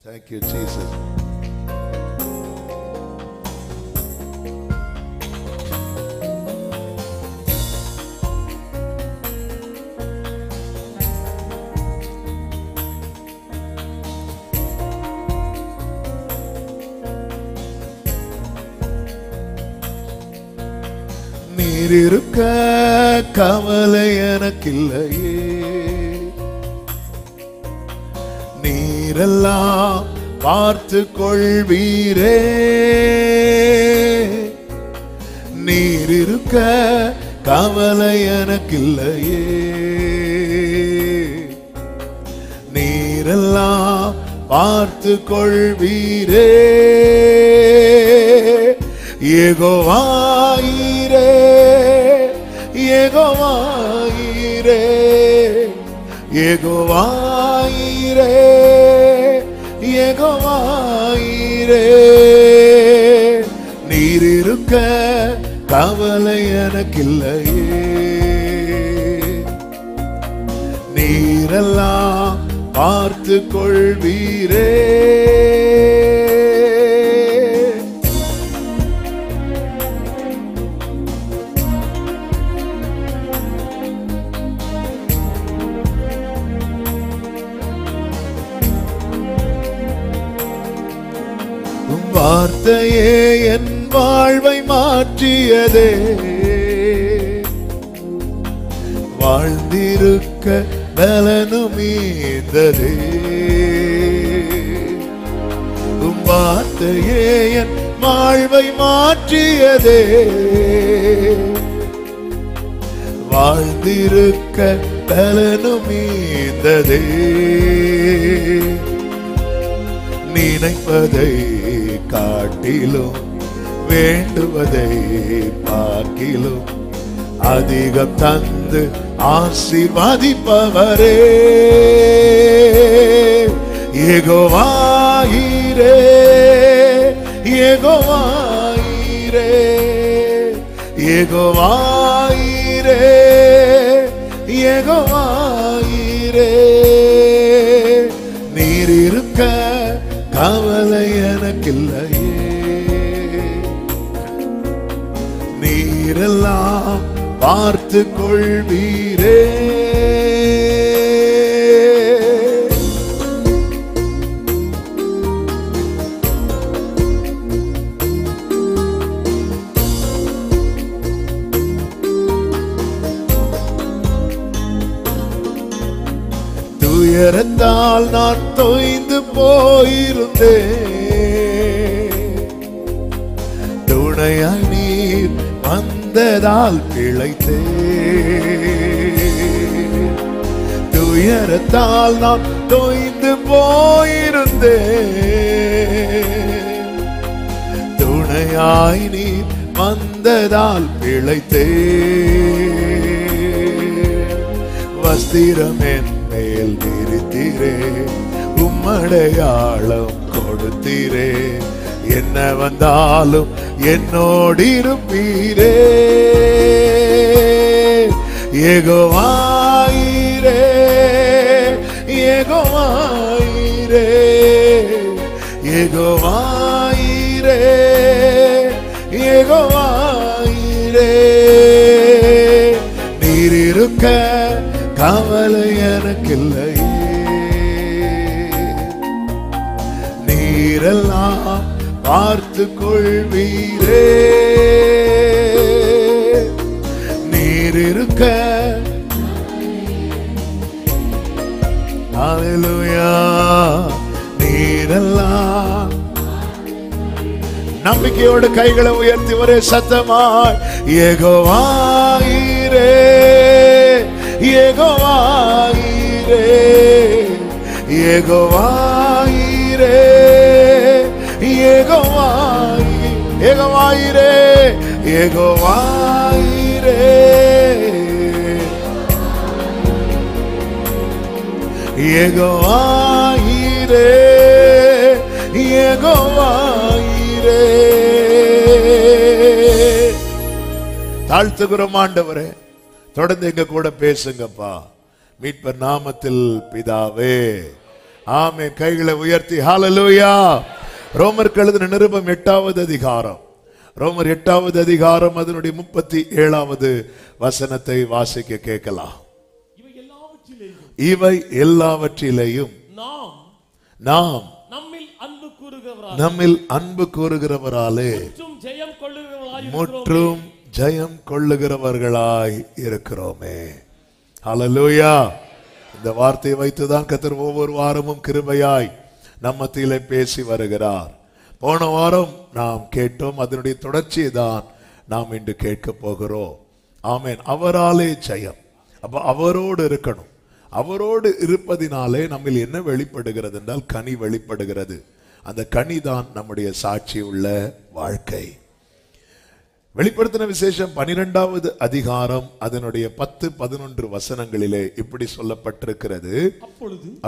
Thank you, Jesus. நீர் இருக்க கவலை எனக்கில்லையே, நீரெல்லாம் பார்த்து கொள்வீரே. நீர் இருக்க கவலை எனக்கில்லையே, நீரெல்லாம் பார்த்து கொள்வீரே. யெகோவாயிரே, யெகோவாயிரே, யெகோவாயிரே, யெகோவாயிரே. நீர் இருக்க கவலை எனக்கில்லையே, நீரெல்லாம் பார்த்து கொள்வீரே. வார்த்தையே என் வாழ்வை மாற்றியதே, வாழ்ந்திருக்க பலனும் மீந்ததே. வார்த்தையே என் வாழ்வை மாற்றியதே, வாழ்ந்திருக்க பலனும் மீந்ததே. நினைப்பதை காட்டிலும் வேண்டுவதை பார்க்கிலும் அதிகம் தந்து ஆசீர்வதிப்பவரே. யெகோவாயிரே, யெகோவாயிரே, யெகோவாயிரே, யெகோவாயிரே. நீர் இருக்க கவலை எனக்கில்லையே, நீரெல்லாம் பார்த்து கொள்வீரே. துயரத்தால் நான் தொய்ந்து போயிருந்தேன், துணையாய் நீர் வந்ததால் பிழைத்தேன். துயரத்தால் நான் தொய்ந்து போயிருந்தேன், துணையாய் நீர் வந்ததால் பிழைத்தேன். வஸ்திரம் என் மேல் விரித்தீரே, உம்மடையாளம் கொடுத்தீரே. என்ன வந்தாலும் என்னோடு இருப்பீரே. யெகோவாயிரே, யெகோவாயிரே, யெகோவாயிரே, யெகோவாயிரே. நீர் இருக்க கவலை எனக்கில்லையே, நீரெல்லாம் பார்த்து கொள்வீரே. நீர் இருக்க ஹல்லேலூயா, நீரெல்லாம். நம்பிக்கையோடு கைகளை உயர்த்தி ஒரே சத்தமாய் யெகோவாயிரே, யெகோவாயிரே, யெகோவாயிரே, யெகோவாயிரே, யெகோவாயிரே, யெகோவாயிரே, யெகோவாயிரே. தாழ்த்துகிறோம் ஆண்டவரே, தொடர்ந்து எங்க கூட பேசுங்கப்பா. மீட்பர் நாமத்தில் பிதாவே, ஆமென். கைகளை உயர்த்தி ஹல்லேலூயா. ரோமருக்கு எழுதின நிருபம் 8வது அதிகாரம், ரோமர் 8வது அதிகாரம் அதனுடைய 37வது வசனத்தை வாசிக்க கேட்கலாம். இவை எல்லாவற்றிலேயும் நாம் நம்மில் அன்பு கூறுகிறவராலே முற்றும் ஜெயம் கொள்ளுகிறவர்களாய் இருக்கிறோமே. ஹல்லேலூயா. இந்த வார்த்தையை வைத்துதான் கர்த்தர் ஒவ்வொரு வாரமும் கிருபையாய் நம்ம மத்தியிலே பேசி வருகிறார். போன வாரம் நாம் கேட்டோம், அதனுடைய தொடர்ச்சியை தான் நாம் இன்று கேட்க போகிறோம். ஆமென். அவராலே ஜெயம். அப்ப அவரோடு இருக்கணும். அவரோடு இருப்பதினாலே நம்மில் என்ன வெளிப்படுகிறது என்றால் கனி வெளிப்படுகிறது. அந்த கனி தான் நம்முடைய சாட்சி உள்ள வாழ்க்கை. வெளிப்படுத்தின விசேஷம் 12வது அதிகாரம் அதனுடைய 10-11 வசனங்களிலே இப்படி சொல்லப்பட்டிருக்கிறது.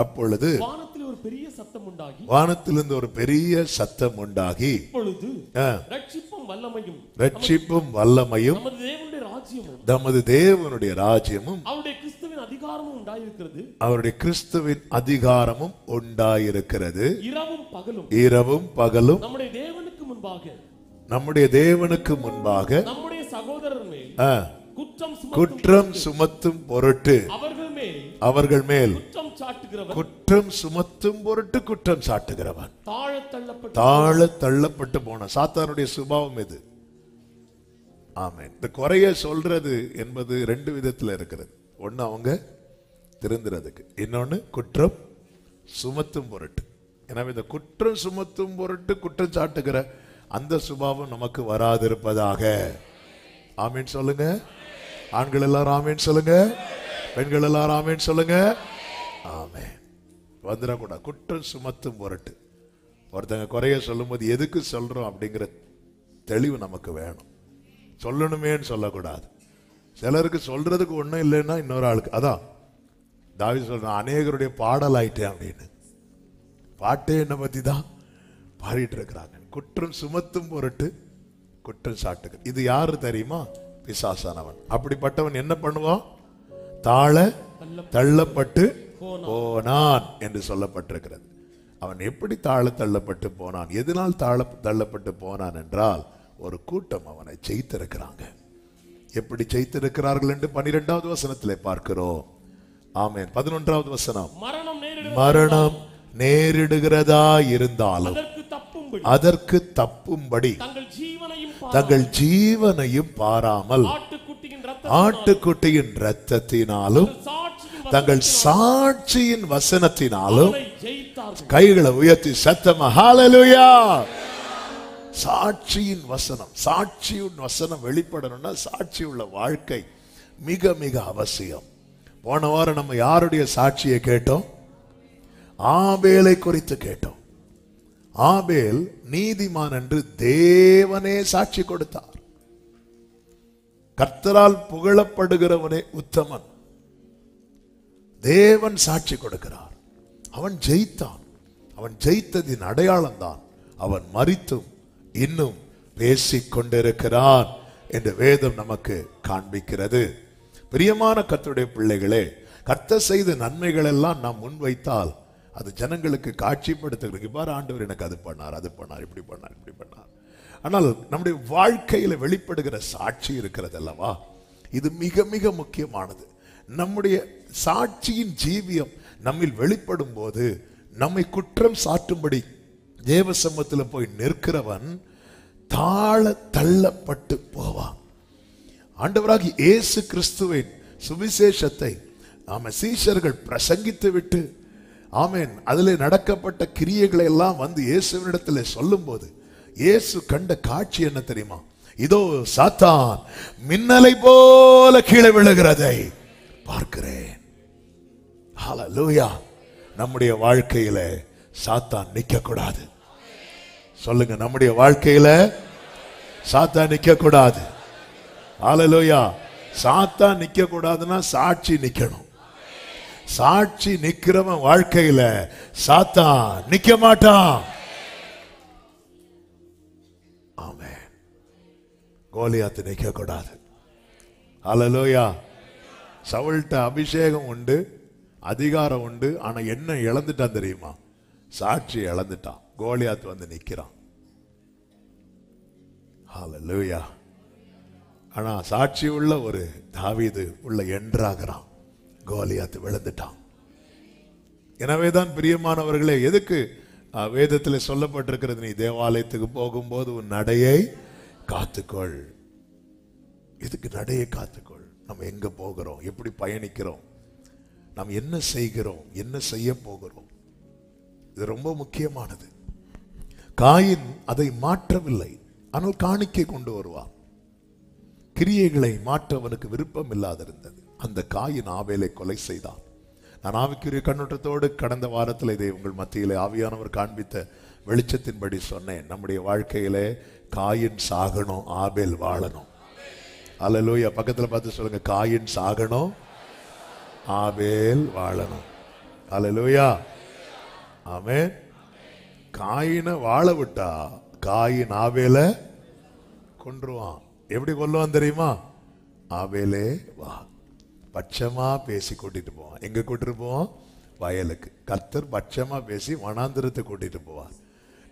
அப்பொழுது வானத்திலிருந்து ஒரு பெரிய சத்தம் உண்டாகி ரட்சிப்பும் வல்லமையும் நமது தேவனுடைய ராஜ்யமும் அவருடைய கிறிஸ்துவின் அதிகாரமும் உண்டாயிருக்கிறது. இரவும் பகலும் நம்முடைய தேவனுக்கு முன்பாக குற்றம் சுமத்தும் பொருட்டு அவர்கள் மேல் குற்றம் சுமத்தும் பொருட்டு குற்றம் சாட்டுகிறவன் தாழ தள்ளப்பட்டு போன சாத்தானுடைய சுபாவம் இது. ஆமென். இந்த குறைய சொல்றது என்பது 2 விதத்துல இருக்கிறது. ஒன்னு அவங்க திருந்துறதுக்கு, இன்னொன்னு குற்றம் சுமத்தும் பொருட்டு. எனவே இந்த குற்றம் சுமத்தும் பொருட்டு குற்றம் சாட்டுகிற அந்த சுபாவம் நமக்கு வராதிருப்பதாக. ஆமீன் சொல்லுங்க. ஆண்கள் எல்லாரும் ஆமீன் சொல்லுங்க. பெண்கள் எல்லாரும் ஆமீன் சொல்லுங்க. ஆமென். வந்துடக்கூடாது. குற்றம் சுமத்தும் பொருட்டு. ஒருத்தங்க குறைய சொல்லும் போது எதுக்கு சொல்றோம் அப்படிங்கிற தெளிவு நமக்கு வேணும். சொல்லணுமேன்னு சொல்லக்கூடாது. சிலருக்கு சொல்றதுக்கு ஒன்றும் இல்லைன்னா இன்னொரு ஆளுக்கு அதான் தாவீது சொல்றான், அநேகருடைய பாடல் ஆயிட்டேன் அப்படின்னு. பாட்டே என்ன பத்தி தான் பாடிட்டு இருக்கிறாங்க. குற்றம் சுமத்தும் பொருட்டு குற்றம் சாட்டுக. இது யாரு தெரியுமா? பிசாசானவன். அப்படிப்பட்டவன் என்ன பண்ணுவான்? தாழ தள்ளப்பட்டு போனான் என்று சொல்லப்பட்டிருக்கிறது. அவன் எப்படி தாழ தள்ளப்பட்டு போனான்? எதனால் தாழ தள்ளப்பட்டு போனான் என்றால் ஒரு கூட்டம் அவனை ஜெயித்திருக்கிறாங்க. எப்படி ஜெயித்திருக்கிறார்கள் என்று 12வது வசனத்திலே பார்க்கிறோம். ஆமென். 11வது வசனம், மரணம் நேரிடுகிறதா இருந்தாலும் அதற்கு தப்பும்படி தங்கள் ஜீவனையும் பாராமல் ஆட்டுக்குட்டியின் இரத்தத்தினாலும் தங்கள் சாட்சியின் வசனத்தினாலும் கைகளை உயர்த்தி சத்தமா ஹல்லேலூயா. சாட்சியின் வசனம், சாட்சியின் வசனம் வெளிப்படணும்னா சாட்சி உள்ள வாழ்க்கை மிக மிக அவசியம். போன வாரம் நம்ம யாருடைய சாட்சியை கேட்டோம்? ஆபேலை குறித்து கேட்டோம். ஆபேல் நீதிமான் என்று தேவனே சாட்சி கொடுத்தார். கர்த்தரால் புகழப்படுகிறவனே உத்தமன். தேவன் சாட்சி கொடுக்கிறார். அவன் ஜெயித்தான். அவன் ஜெயித்ததின் அடையாளம் தான் அவன் மரித்தும் இன்னும் பேசிக் கொண்டிருக்கிறான் என்று வேதம் நமக்கு காண்பிக்கிறது. பிரியமான கர்த்தருடைய பிள்ளைகளே, கர்த்தர் செய்த நன்மைகள் எல்லாம் நாம் முன்வைத்தால் அது ஜனங்களுக்கு காட்சிப்படுத்துகிறது. பாரு, ஆண்டவர் எனக்கு அது பண்ணார், அது பண்ணார், இப்படி பண்ணார், இப்படி பண்ணார். ஆனால் நம்முடைய வாழ்க்கையில வெளிப்படுகிற சாட்சி இருக்கிறது அல்லவா, இது மிக மிக முக்கியமானது. நம்முடைய சாட்சியின் ஜீவியம் நம்மில் வெளிப்படும் போது நம்மை குற்றம் சாட்டும்படி தேவ சமூகத்தில் போய் நிற்கிறவன் தாழ தள்ளப்பட்டு போவான். ஆண்டவராகிய இயேசு கிறிஸ்துவின் சுவிசேஷத்தை நாம சீஷர்கள் பிரசங்கித்து விட்டு ஆமென் அதிலே நடக்கப்பட்ட கிரியைகளை எல்லாம் வந்து இயேசுவினிடத்தில் சொல்லும் போது இயேசு கண்ட காட்சி என்ன தெரியுமா? இதோ சாத்தான் மின்னலை போல கீழே விழுகிறதை பார்க்கிறேன். ஹல்லேலூயா. நம்முடைய வாழ்க்கையில சாத்தான் நிக்க கூடாது. சொல்லுங்க, நம்முடைய வாழ்க்கையில சாத்தான் நிக்க கூடாது. ஹல்லேலூயா. சாத்தான் நிக்க கூடாதுன்னா சாட்சி நிக்கணும். சாட்சி நிக்கிறவன் வாழ்க்கையில சாத்தான் நிக்க மாட்டான். ஆமென். கோலியாத் நிக்க கூடாது. ஹல்லேலூயா. சவுல்ட்ட அபிஷேகம் உண்டு, அதிகாரம் உண்டு, ஆனா என்ன இழந்துட்டான் தெரியுமா? சாட்சி இழந்துட்டான். கோலியாத் வந்து நிக்கிறான். ஹல்லேலூயா. ஆனா சாட்சி உள்ள ஒரு தாவீது உள்ள என்றாகிறான். கோலியாத் விழுந்துட்டான். எனவேதான் பிரியமானவர்களே, எதுக்கு வேதத்தில் சொல்லப்பட்டிருக்கிறது? நீ தேவாலயத்துக்கு போகும்போது உன் நடையை காத்துக்கொள். எதுக்கு நடையை காத்துக்கொள்? நம்ம எங்க போகிறோம், எப்படி பயணிக்கிறோம், நாம் என்ன செய்கிறோம், என்ன செய்ய போகிறோம், இது ரொம்ப முக்கியமானது. காயின் அதை மாற்றவில்லை, ஆனால் காணிக்கை கொண்டு வருவான். கிரியைகளை மாற்ற அவனுக்கு விருப்பம் இல்லாதிருந்தது. அந்த காயின் ஆபேலை கொலை செய்தான். நான் ஆவிக்குரிய கண்ணோட்டத்தோடு கடந்த வாரத்தில் இதை உங்கள் மத்தியிலே ஆவியானவர் காண்பித்த வெளிச்சத்தின்படி சொன்னேன். நம்முடைய வாழ்க்கையிலே காயின் சாகணும், ஆபேல் வாழணும். அல்லேலூயா. பக்கத்தில் பார்த்து சொல்லுங்க, காயின் சாகணும், ஆபேல் வாழணும். அல்லேலூயா. ஆமென். காயினை வாழ விட்டா காயின் ஆபேலை கொன்றுவான். எப்படி கொல்லுவான் தெரியுமா? ஆபேலே வா, பட்சமா பேசி கூட்டிட்டு போவான். எங்க கூட்டிட்டு போவான்? வயலுக்கு. கர்த்தர் பட்சமா பேசி வனாந்திரத்தை கூட்டிட்டு போவார்.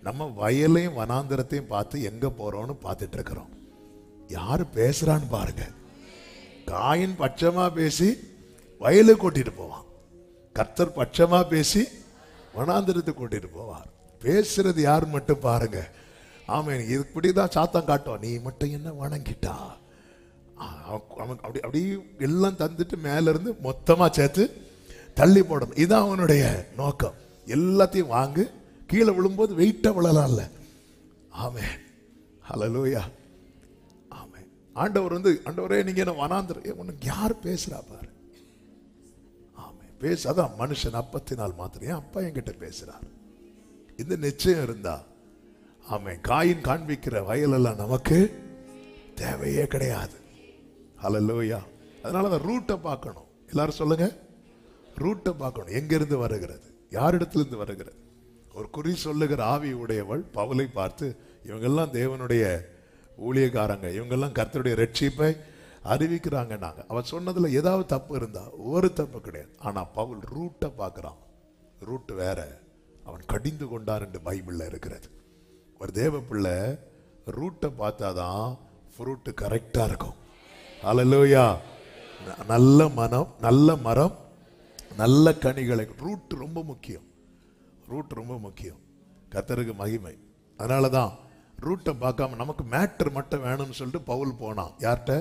நம்ம வயலையும் வனாந்திரத்தையும் பார்த்து எங்க போறோம்னு பார்த்துட்டு இருக்கிறோம். யாரு பேசுறான்னு பாருங்க. காயின் பட்சமா பேசி வயலுக்கு கூட்டிட்டு போவான். கர்த்தர் பட்சமா பேசி வனாந்திரத்தை கூட்டிட்டு போவார். பேசுறது யாரு மட்டும் பாருங்க. ஆமென். இப்படிதான் சாத்தான் காட்டுவான். நீ மட்டும் என்ன வணங்கிட்டா, அப்படி அப்படி எல்லாம் தந்துட்டு மேல இருந்து மொத்தமா சேர்த்து தள்ளி போடணும். இதான் அவனுடைய நோக்கம். எல்லாத்தையும் வாங்கு, கீழே விழும்போது வெயிட்டா விழலாம்ல. ஆமென். ஹல்லேலூயா. ஆமென். ஆண்டவர் வந்து, ஆண்டவரே நீங்க என்ன வனாந்திரம், உனக்கு யார் பேசுறா பாரு. ஆமென். அதான் மனுஷன் அப்பத்தினால் மாத்திரம். என் அப்பா என்கிட்ட பேசுறார். இந்த நிச்சயம் இருந்தா, ஆமென், காயின் காண்பிக்கிற வயலெல்லாம் நமக்கு தேவையே கிடையாது. ஹல்லேலூயா. அதனால அந்த ரூட்டை பார்க்கணும். எல்லாரும் சொல்லுங்க, ரூட்டை பார்க்கணும். எங்கிருந்து வருகிறது, யாரிடத்திலிருந்து வருகிறது. ஒரு குறி சொல்லுகிற ஆவி உடையவள் பவுலை பார்த்து, இவங்கெல்லாம் தேவனுடைய ஊழியக்காரங்க, இவங்கெல்லாம் கர்த்தருடைய ரட்சிப்பை அறிவிக்கிறாங்க. அவன் சொன்னதுல ஏதாவது தப்பு இருந்தா? ஒரு தப்பு கிடையாது. ஆனா பவுல் ரூட்டை பார்க்கிறான். ரூட் வேற. அவன் கடிந்து கொண்டார் என்று பைபிள்ல இருக்கிறது. ஒரு தேவ பிள்ளை ரூட்டை பார்த்தாதான் ஃப்ரூட் கரெக்டா இருக்கும். ஹல்லேலூயா. நல்ல மனம், நல்ல மரம், நல்ல கனிகளை. ரூட் ரொம்ப முக்கியம். ரூட் ரொம்ப முக்கியம். கர்த்தருக்கு மகிமை. அதனாலதான் ரூட்டை பார்க்காம நமக்கு மேட்டர் மட்டும் வேணும்னு சொல்லிட்டு பவுல் போனான். யார்கிட்ட?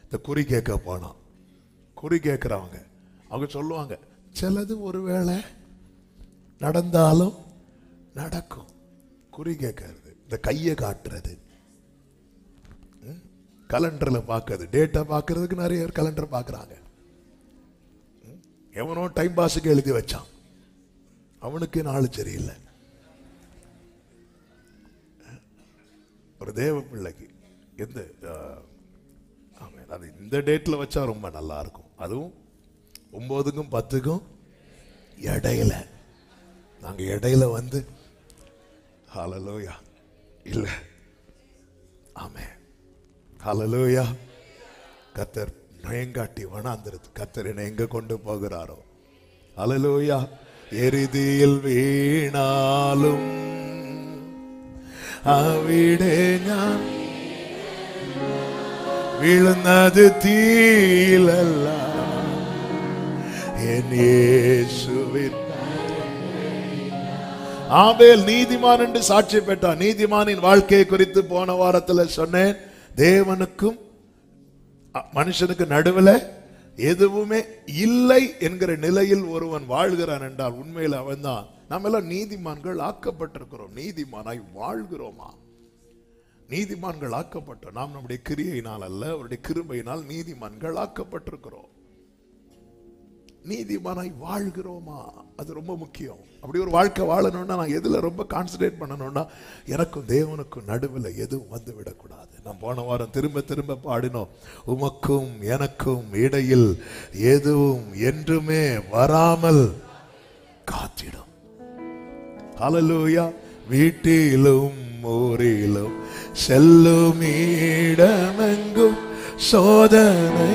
இந்த குறி கேட்க போனான். குறி கேட்கிறவங்க அவங்க சொல்லுவாங்க, சிலது ஒருவேளை நடந்தாலும் நடக்கும். குறி கேட்கறது, இந்த கையை காட்டுறது, கலண்டர்ல பார்க்கறது, டேட்டா பார்க்கறதுக்கு நிறைய பேர் கலண்டர் பார்க்கறாங்க. எவனோ டைம் பாஸுக்கு எழுதி வச்சான், அவனுக்கு நாள் சரியில்லை. ஒரு தேவ பிள்ளைக்கு எந்த அது இந்த டேட்ல வச்சா ரொம்ப நல்லா இருக்கும். அதுவும் 9க்கும் 10க்கும் இடையில. நாங்க இடையில வந்து ஹல்லேலூயா இல்ல. ஆமென். ஹல்லேலூயா. கர்த்தர் நயங்காட்டி வனாந்திரத்து கர்த்தர் என்னை எங்க கொண்டு போகிறாரோ. ஹல்லேலூயா. எரிதியில் வீணாலும் അവിടെ ഞാൻ വീഴുന്നത് തീയിലല്ല, എൻ യേശുവിൻ. ஆபேல் நீதிமான் என்று சாட்சி பெற்றான். நீதிமானின் வாழ்க்கையை குறித்து போன வாரத்தில் சொன்னேன். தேவனுக்கும் மனுஷனுக்கு நடுவில் எதுவுமே இல்லை என்கிற நிலையில் ஒருவன் வாழ்கிறான் என்றால் உண்மையில் அவன் தான். நாம் எல்லாம் நீதிமான்கள் ஆக்கப்பட்டிருக்கிறோம். நீதிமானாய் வாழ்கிறோமா? நீதிமான்கள் ஆக்கப்பட்டோம். நாம் நம்முடைய கிரியையினால் அல்ல, அவருடைய கிருபையினால் நீதிமான்கள் ஆக்கப்பட்டிருக்கிறோம். நீதிமானாய் வாழ்கிறோமா? அது ரொம்ப முக்கியம். அப்படி ஒரு வாழ்க்கை வாழணும்னா நான் எதுல ரொம்ப கான்சன்ட்ரேட் பண்ணணும்னா, எனக்கும் தேவனுக்கும் நடுவில் எதுவும் வந்து விடக்கூடாது. நான் போன வாரம் திரும்ப திரும்ப பாடினோம், உமக்கும் எனக்கும் இடையில் எதுவும் என்றுமே வராமல் காத்திடும். ஹல்லேலூயா. வீட்டிலும் ஊரிலும் செல்லும் இடமெங்கும் சோதனை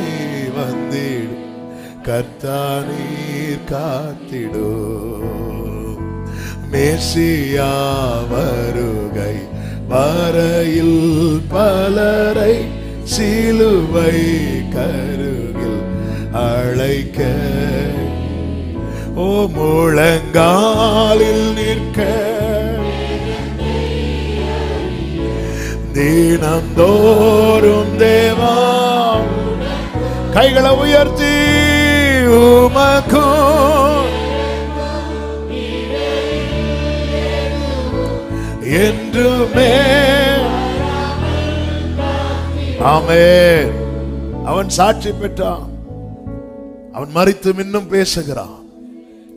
வந்திடும், கர்த்தானீர் காத்திடும். மேசியா வருகை வரையில் பலரை சிலுவை கருகில் அழைக்க, ஓ முழங்காலில் நிற்க தினந்தோறும் தேவா கைகளை உயர்த்தி உமக்கும் என்றுமே. ஆமென். அவன் சாட்சி பெற்றான். அவன் மரித்து இன்னும் பேசுகிறான்.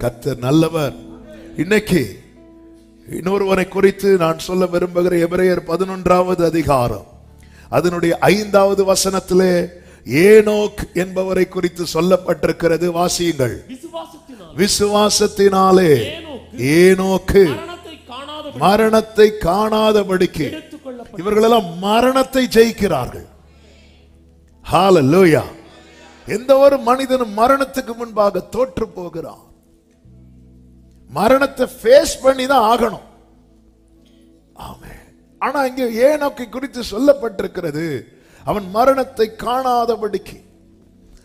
கர்த்தர் நல்லவர். இன்னைக்கு இன்னொருவரை குறித்து நான் சொல்ல விரும்புகிற எபிரேயர் 11வது அதிகாரம் அதனுடைய 5வது வசனத்திலே ஏனோக் என்பவரை குறித்து சொல்லப்பட்டிருக்கிறது. வாசியுங்கள். விசுவாசத்தினாலே ஏனோக்கு மரணத்தை காணாதபடிக்கு, இவர்களெல்லாம் மரணத்தை ஜெயிக்கிறார்கள். ஹல்லேலூயா. எந்த ஒரு மனிதனும் மரணத்துக்கு முன்பாக தோற்று போகிறான். மரணத்தை ஃபேஸ் பண்ணி தான் ஆகணும். ஆமென். ஆனா இங்கே ஏனோக்கை குறித்து சொல்லப்பட்டிருக்கிறது, அவன் மரணத்தை காணாதபடிக்கு.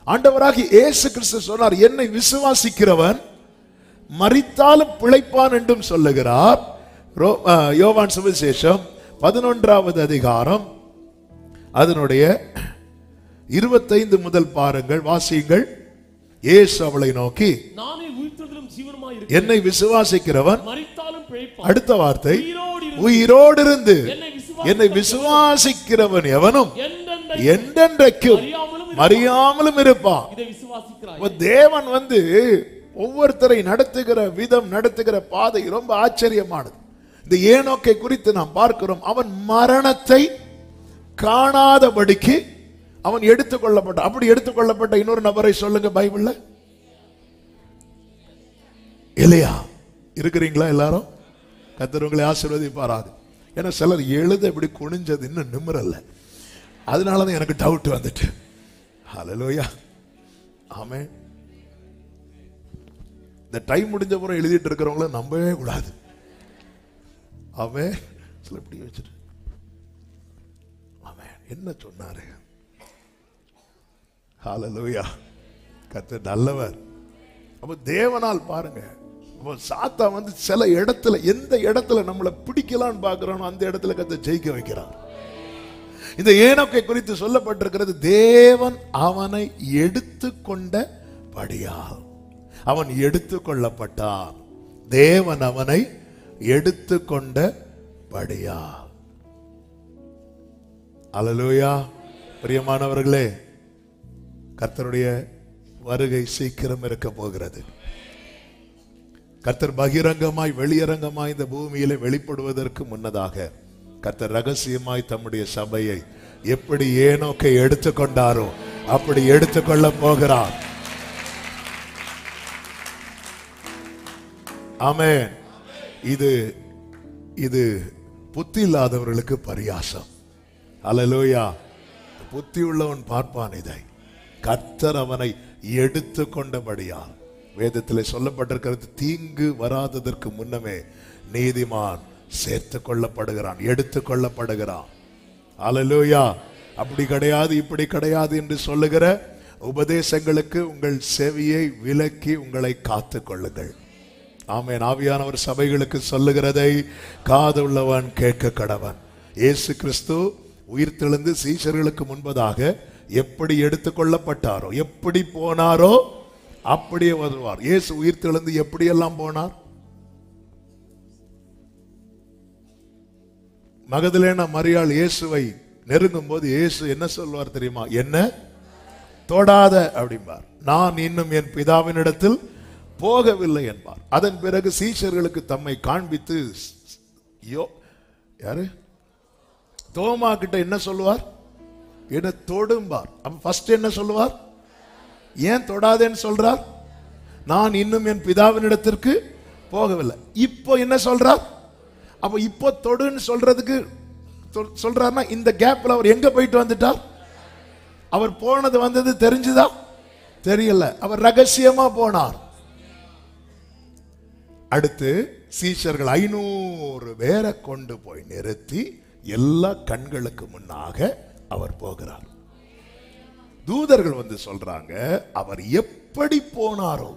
ஆண்டவராகிய இயேசு கிறிஸ்து சொன்னார், என்னை விசுவாசிக்கிறவன் மரித்தாலும் பிழைப்பான் என்றும் சொல்லுகிறார். யோவான் சுவிசேஷம் 11வது அதிகாரம் அதனுடைய 25 முதல் பாருங்கள், வாசியுங்கள். இயேசு அவளை நோக்கி, என்னை விசுவாசிக்கிறவன், அடுத்த வார்த்தை, உயிரோடு இருந்து என்னை விசுவாசிக்கிறவன் எவனும் என்றென்றைக்கும் மறியாமலும் இருப்பான். தேவன் ஒவ்வொருத்தரை நடத்துகிற விதம், நடத்துகிற பாதை ரொம்ப ஆச்சரியமானது. இந்த ஏனோக்கை குறித்து நாம் பார்க்கிறோம். அவன் மரணத்தை காணாதபடிக்கு அவன் எடுத்துக்கொள்ளப்பட்ட. அப்படி எடுத்துக்கொள்ளப்பட்ட இன்னொரு நபரை சொல்லுங்க பைபிள்ல. எலியா. இருக்கிறீங்களா எல்லாரும்? கர்த்தர் உங்களை ஆசீர்வதிப்பாராக. ஏன்னா சிலர் எழுத இப்படி குனிஞ்சது இன்னும் நிமிரல்ல, அதனாலதான் எனக்கு டவுட் வந்துட்டு. ஹல்லேலூயா. ஆமென். இந்த டைம் முடிஞ்ச பிறகு எழுதிட்டு இருக்கிறவங்கள நம்பவே கூடாது. ஆமென். சில இப்படி வச்சுட்டு ஆமென் என்ன சொன்னாரு? ஹல்லேலூயா. கர்த்தர் நல்லவர். அப்ப தேவனால் பாருங்க, சாத்தா சில இடத்துல, எந்த இடத்துல நம்மளை பிடிக்கலான்னு பாக்குறானோ அந்த இடத்துல கர்த்தர் ஜெயிக்க வைக்கிறார். இந்த ஏனோக்கை குறித்து சொல்லப்பட்டிருக்கிறது, தேவன் அவனை எடுத்துக்கொண்டபடியால் அவன் எடுத்துக்கொள்ளப்பட்டான். தேவன் அவனை எடுத்துக்கொண்டபடியால். அல்லேலூயா. பிரியமானவர்களே, கர்த்தருடைய வருகை சீக்கிரம் இருக்க போகிறது. கர்த்தர் பகிரங்கமாய் வெளியரங்கமாய் இந்த பூமியில வெளிப்படுவதற்கு முன்னதாக கர்த்தர் ரகசியமாய் தம்முடைய சபையை எப்படி ஏனோக்கை எடுத்துக்கொண்டாரோ அப்படி எடுத்துக்கொள்ள போகிறார். ஆமென். இது புத்தி இல்லாதவர்களுக்கு பரியாசம். அல்லேலூயா. புத்தி உள்ளவன் பார்ப்பான் இதை. கர்த்தர் அவனை எடுத்துக்கொண்டபடியால் வேதத்திலே சொல்லப்பட்டிருக்கிறது, தீங்கு வராததற்கு முன்னமே நீதிமான் சேர்த்து கொள்ளப்படுகிறான், எடுத்துக் கொள்ளப்படுகிறான். அல்லேலூயா. அப்படி கிடையாது இப்படி கிடையாது என்று சொல்லுகிற உபதேசங்களுக்கு உங்கள் செவியை விலக்கி உங்களை காத்துக் கொள்ளுங்கள். ஆமென். ஆவியானவர் சபைகளுக்கு சொல்லுகிறதை காது உள்ளவன் கேட்க கடவன். இயேசு கிறிஸ்து உயிர்த்தெழுந்து சீஷர்களுக்கு முன்பதாக எப்படி எடுத்துக்கொள்ளப்பட்டாரோ, எப்படி போனாரோ அப்படியே வருவார். இயேசு உயிர்த்தெழுந்து எப்படியெல்லாம் போனார்? மகதலேனா மரியாள் இயேசுவை நெருங்கும் போது இயேசு என்ன சொல்வார் தெரியுமா? என்ன தொடாத அப்படிம்பார். நான் இன்னும் என் பிதாவினிடத்தில் போகவில்லை என்பார். அதன் பிறகு சீஷர்களுக்கு தம்மை காண்பித்து யாரு தோமா கிட்ட என்ன சொல்லுவார்? என்ன தொடும்பார். ஃபர்ஸ்ட் என்ன சொல்லுவார்? ஏன் தொடாதேன்னு சொல்றார்? நான் இன்னும் என் பிதாவினிடத்திற்கு போகவில்லை. இப்போ என்ன சொல்றார்? அப்ப இப்போ தொடுன்னு சொல்றதுக்கு சொல்றாருன்னா இந்த கேப்ல அவர் எங்க போயிட்டு வந்துட்டார்? அவர் போனது வந்தது தெரிஞ்சுதா? தெரியல. அவர் ரகசியமா போனார். அடுத்து சீஷர்கள் 500 பேரை கொண்டு போய் நிறுத்தி எல்லா கண்களுக்கு முன்னாக அவர் போகிறார். தூதர்கள் வந்து சொல்றாங்க, அவர் எப்படி போனாரோ,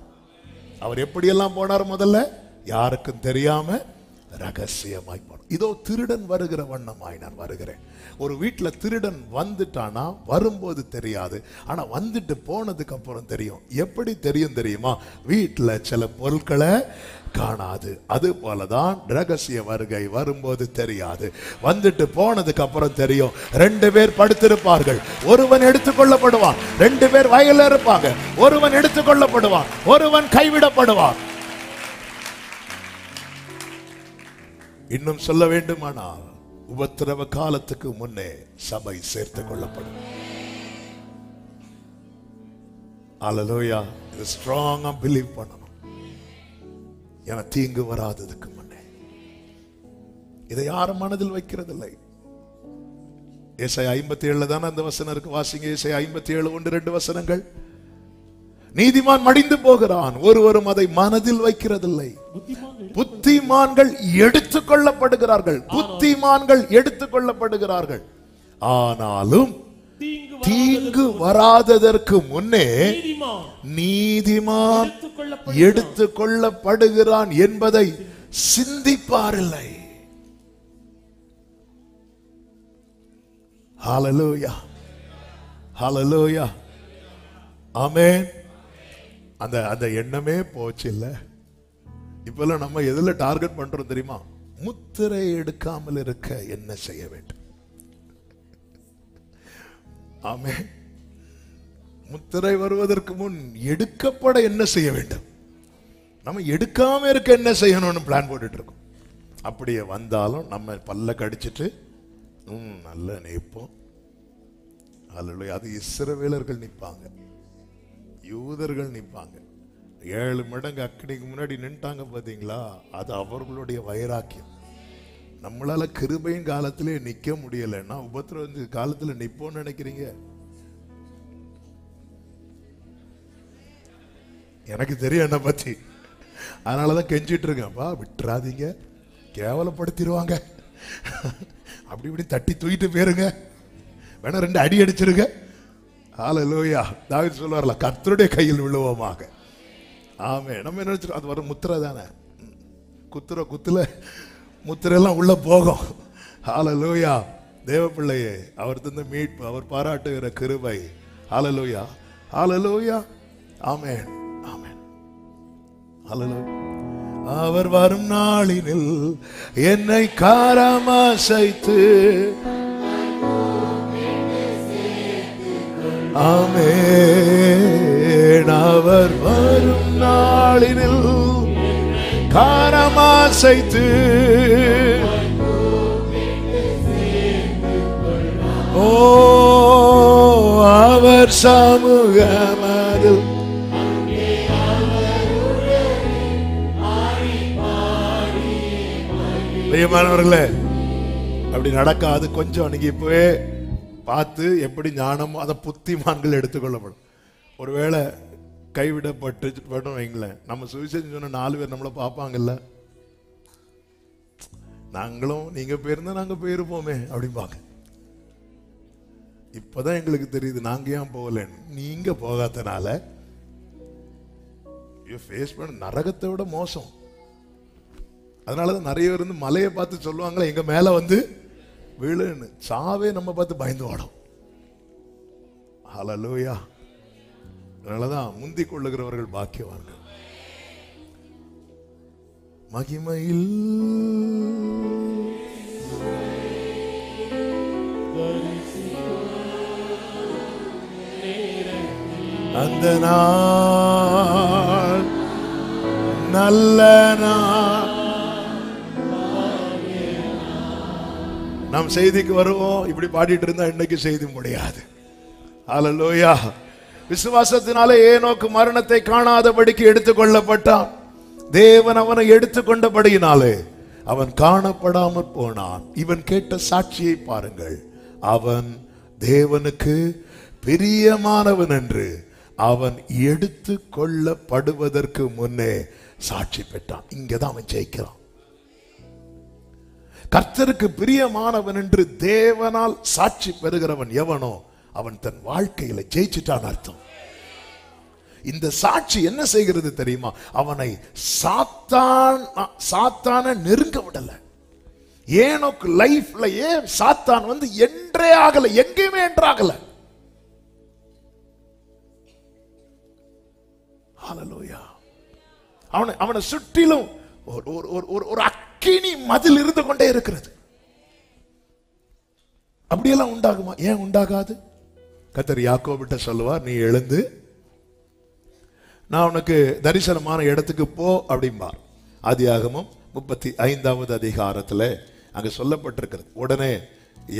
அவர் எப்படியெல்லாம் போனார், முதல்ல யாருக்கும் தெரியாம ரகசியமாய் போனார். இதோ திருடன் வருகிற வண்ணமாய் நான் வருகிறேன். ஒரு வீட்டுல திருடன் வந்துட்டானா வரும்போது தெரியாது, ஆனா வந்துட்டு போனதுக்கு அப்புறம் தெரியும். எப்படி தெரியும் தெரியுமா? வீட்டுல சில பொருட்களை காணாது. அது போலதான் ரகசிய வருகை வரும்போது தெரியாது, வந்துட்டு போனதுக்கு அப்புறம் தெரியும். 2 பேர் படுத்திருப்பார்கள், ஒருவன் எடுத்துக்கொள்ளப்படுவான். 2 பேர் வயல்ல இருப்பாங்க, ஒருவன் எடுத்துக்கொள்ளப்படுவான், ஒருவன் கைவிடப்படுவான். இன்னும் சொல்ல வேண்டுமானால் உபத்திரவ காலத்துக்கு முன்னே சபை சேர்த்துக் கொள்ளப்படும். அல்லேலூயா. இது ஸ்ட்ராங்கா பிலீவ் பண்ணணும். என தீங்கு வராததுக்கு முன்னே இதை யாரும் மனதில் வைக்கிறது இல்லை. ஏசாயா 57 தானே அந்த வசனம் இருக்கு, வாசிங்க. ஏசாயா 57 1-2 வசனங்கள். நீதிமான் மடிந்து போகிறான், ஒருவரும் அதை மனதில் வைக்கிறதில்லை. புத்திமான்கள் எடுத்துக் கொள்ளப்படுகிறார்கள், புத்திமான்கள் எடுத்துக் கொள்ளப்படுகிறார்கள். ஆனாலும் தீங்கு வராததற்கு முன்னே நீதிமான் எடுத்துக் கொள்ளப்படுகிறான் என்பதை சிந்திப்பாரில்லை. ஹல்லேலூயா, ஹல்லேலூயா, ஆமென். அந்த எண்ணமே போச்சு இல்ல. இப்பெல்லாம் நம்ம எதுல டார்கெட் பண்றோம் தெரியுமா? முத்திரை எடுக்காமல் இருக்க என்ன செய்ய வேண்டும்? ஆமென். முத்திரை வருவதற்கு முன் எடுக்கப்பட என்ன செய்ய வேண்டும்? நம்ம எடுக்காம இருக்க என்ன செய்யணும்னு பிளான் போட்டுட்டு இருக்கோம். அப்படியே வந்தாலும் நம்ம பல்ல கடிச்சிட்டு நல்ல நிற்போம். அல்ல, அது இஸ்ரவேலர்கள் நிற்பாங்க, யூதர்கள் நிற்பாங்க. 7 மடங்கு அக்கினிக்கு முன்னாடி நின்ட்டாங்க பாத்தீங்களா? அது அவர்களுடைய வைராக்கியம். நம்மளால கிருபையின் காலத்திலே நிக்க முடியலன்னா உபத்திரவ காலத்துல நிப்போம்னு நினைக்கிறீங்க? எனக்கு தெரியும் என்ன பத்தி, அதனாலதான் கெஞ்சிட்டு இருக்கேன்ப்பா, விட்டுறாதீங்க, கேவலப்படுத்திடுவாங்க, அப்படி இப்படி தட்டி தூக்கிட்டு போயிருங்க, வேணா 2 அடி அடிச்சிருங்க. ஹல்லேலூயா. தாவீது சொல்வார்ல, கர்த்தருடைய கையில் விழுவோமாக. ஆமே. நம்ம என்ன நினைச்சிருக்கோம், அது வரும் முத்திரை தானே, குத்துல முத்திரெல்லாம் உள்ள போகும். ஹல்லேலூயா. தேவ பிள்ளையே, அவர் தந்த மீட்பு, அவர் பாராட்டுகிற கிருபை. ஹல்லேலூயா, ஹல்லேலூயா, ஆமென், ஆமென், ஹல்லேலூயா. அவர் வரும் நாளினில் என்னை காரமாசைத்து, ஆமென், அவர் வரும் நாளினில் காரமாசைத்து, ஓ அவர் சமூகமதில் பிரியமானவர்களே, அப்படி நடக்காது. கொஞ்சம் நீங்க இப்பவே பார்த்து எப்படி ஞானமோ அதை புத்திமான்கள் எடுத்துக்கொள்ளப்படும். ஒருவேளை கைவிடப்பட்டு வைங்களேன், நம்ம சுவிசேஷம் சொன்ன 4 பேர் நம்மளை பார்ப்பாங்கல்ல, நாங்களும் நீங்க போயிருந்தா நாங்க போயிருப்போமே அப்படிம்பாங்க. இப்பதான் எங்களுக்கு தெரியுது நாங்க ஏன் போகலன்னு. நீங்க போகாதனால ஃபேஸ் பண்ண நரகத்தை விட மோசம். அதனாலதான் நிறைய பேர் வந்து மலையை பார்த்து சொல்லுவாங்களே, எங்க மேல வந்து விழுன்னு. சாவே நம்ம பார்த்து பயந்து ஓடும். ஹல்லேலூயா. அதனாலதான் முந்திக் கொள்ளுகிறவர்கள் பாக்கியவான்கள். மகிமையில் அந்த நாள் நல்ல நாள். நாம் செய்திக்கு வருவோம். இப்படி பாடிட்டு இருந்தா இன்னைக்கு செய்தி முடியாது. ஹல்லேலூயா. விசுவாசத்தினாலே ஏனோக்கு மரணத்தை காணாதபடிக்கு எடுத்துக்கொள்ளப்பட்டான். தேவன் அவனை எடுத்துக்கொண்டபடியினாலே அவன் காணப்படாமற் போனான். இவன் கேட்ட சாட்சியை பாருங்கள். அவன் தேவனுக்கு பிரியமானவன் என்று அவன் எடுத்து கொள்ளப்படுவதற்கு முன்னே சாட்சி பெற்றான். இங்கதான் அவன் ஜெயிக்கிறான். கர்த்தருக்கு பிரியமானவன் என்று தேவனால் சாட்சி பெறுகிறவன் எவனோ அவன் தன் வாழ்க்கையில ஜெயிச்சிட்டான் அர்த்தம். இந்த சாட்சி என்ன செய்கிறது தெரியுமா? அவனை சாத்தான நெருங்க விடல. ஏனோக்கு லைஃப்ல சாத்தான் வந்து என்றே ஆகல, எங்கேயுமே என்றாகல. ஹல்லேலூயா. அவனை சுற்றிலும் ஒரு அக்கினி மதில் இருந்து கொண்டே இருக்கிறது. அப்படியெல்லாம் உண்டாகுமா? ஏன் உண்டாகாது? கர்த்தர் யாக்கோபிட்ட சொல்லுவார், நீ எழுந்து நான் உனக்கு தரிசனமான இடத்துக்கு போ அப்படிம்பார். ஆதியாகமம் 35வது அதிகாரத்துல அங்க சொல்லப்பட்டிருக்கிறது. உடனே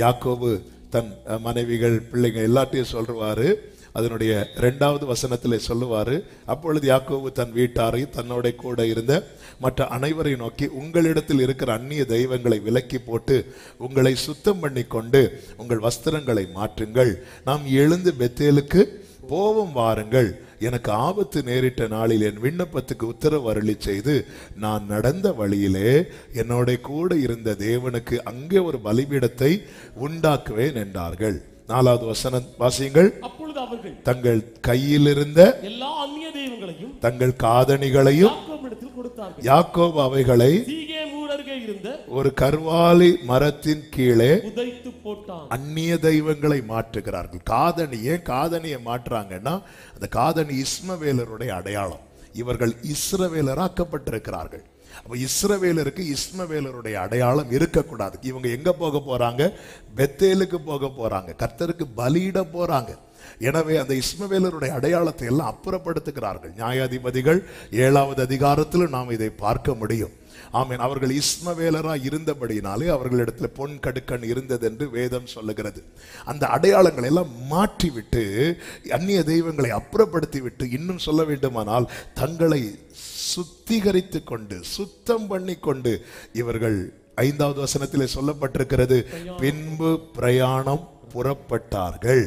யாக்கோபு தன் மனைவிகள் பிள்ளைங்க எல்லாத்தையும் சொல்லுவாரு. அதனுடைய 2வது வசனத்திலே சொல்லுவாரு, அப்பொழுது யாக்கோபு தன் வீட்டாரை தன்னோட கூட இருந்த மற்ற அனைவரை நோக்கி, உங்களிடத்தில் இருக்கிற அந்நிய தெய்வங்களை விலக்கி போட்டு உங்களை சுத்தம் பண்ணி கொண்டு உங்கள் வஸ்திரங்களை மாற்றுங்கள், நாம் எழுந்து பெத்தேலுக்கு போவோம் வாருங்கள். எனக்கு ஆபத்து நேரிட்ட நாளில் என் விண்ணப்பத்துக்கு உத்தரவு அருளி செய்து நான் நடந்த வழியிலே என்னோட கூட இருந்த தேவனுக்கு அங்கே ஒரு பலிபீடத்தை உண்டாக்குவேன் என்றார்கள். 4வது வசனம் வாசியுங்கள். அப்பொழுது அவர்கள் தங்கள் கையில் இருந்த எல்லா அந்நிய தெய்வங்களையும் தங்கள் காதணிகளையும் யாக்கோபு அவைகளை ஒரு கர்வாலி மரத்தின் கீழே உதைத்து போட்டான். அந்நிய தெய்வங்களை மாற்றுகிறார்கள். காதணியை மாற்றுறாங்கன்னா அந்த காதணி இஸ்மவேலருடைய அடையாளம். இவர்கள் இஸ்ரவேலராக்கப்பட்டிருக்கிறார்கள். அப்ப இஸ்ரவேலருக்கு இஸ்மவேலருடைய அடையாளம் இருக்கக்கூடாது. இவங்க எங்க போக போறாங்க? பெத்தேலுக்கு போக போறாங்க, கர்த்தருக்கு பலியிட போறாங்க. எனவே அந்த இஸ்மவேலருடைய அடையாளத்தை எல்லாம் அப்புறப்படுத்துகிறார்கள். நியாயாதிபதிகள் 7வது அதிகாரத்தில் நாம் இதை பார்க்க முடியும். ஆமென். அவர்கள் இஸ்மவேலரா இருந்தபடினாலே அவர்களிடத்துல பொன் கடுக்கன் இருந்தது என்று வேதம் சொல்லுகிறது. அந்த அடையாளங்களை எல்லாம் மாற்றிவிட்டு அந்நிய தெய்வங்களை அப்புறப்படுத்தி விட்டு, இன்னும் சொல்ல வேண்டுமானால் தங்களை சுத்திகரித்து கொண்டு சுத்தம் பண்ணி கொண்டு இவர்கள் 5வது வசனத்திலே சொல்லப்பட்டிருக்கிறது, பின்பு பிரயாணம் புறப்பட்டார்கள்.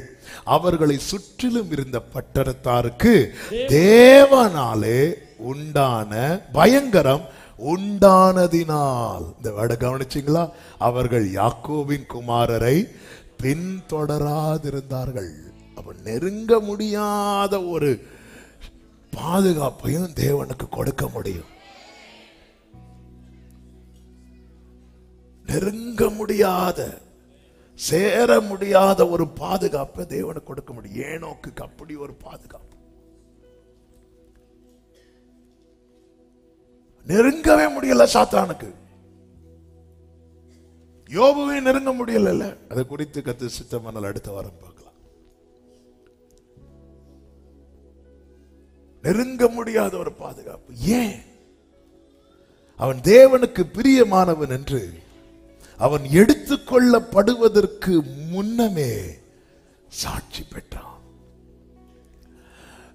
அவர்களை சுற்றிலும் இருந்த பட்டணத்தாருக்கு தேவனாலே உண்டான பயங்கரம் உண்டானதினால், இந்த வேட கவனிச்சீங்களா? அவர்கள் யாக்கோபின் குமாரரை பின்தொடராதிருந்தார்கள். அப்ப நெருங்க முடியாத ஒரு பாதுகாப்பையும் தேவனுக்கு கொடுக்க முடியும். நெருங்க முடியாத, சேர முடியாத ஒரு பாதுகாப்பை தேவனுக்கு கொடுக்க முடியும். ஏனோக்கு அப்படி ஒரு பாதுகாப்பு. நெருங்கவே முடியல சாத்தானுக்கு. யோபுவை நெருங்க முடியல. அதை குறித்து கர்த்தர் சித்தமானால் அடுத்த வாரம் பார்க்கலாம். நெருங்க முடியாத ஒரு பாதுகாப்பு. ஏன்? அவன் தேவனுக்கு பிரியமானவன் என்று அவன் எடுத்துக்கொள்ளப்படுவதற்கு முன்னமே சாட்சி பெற்றான்.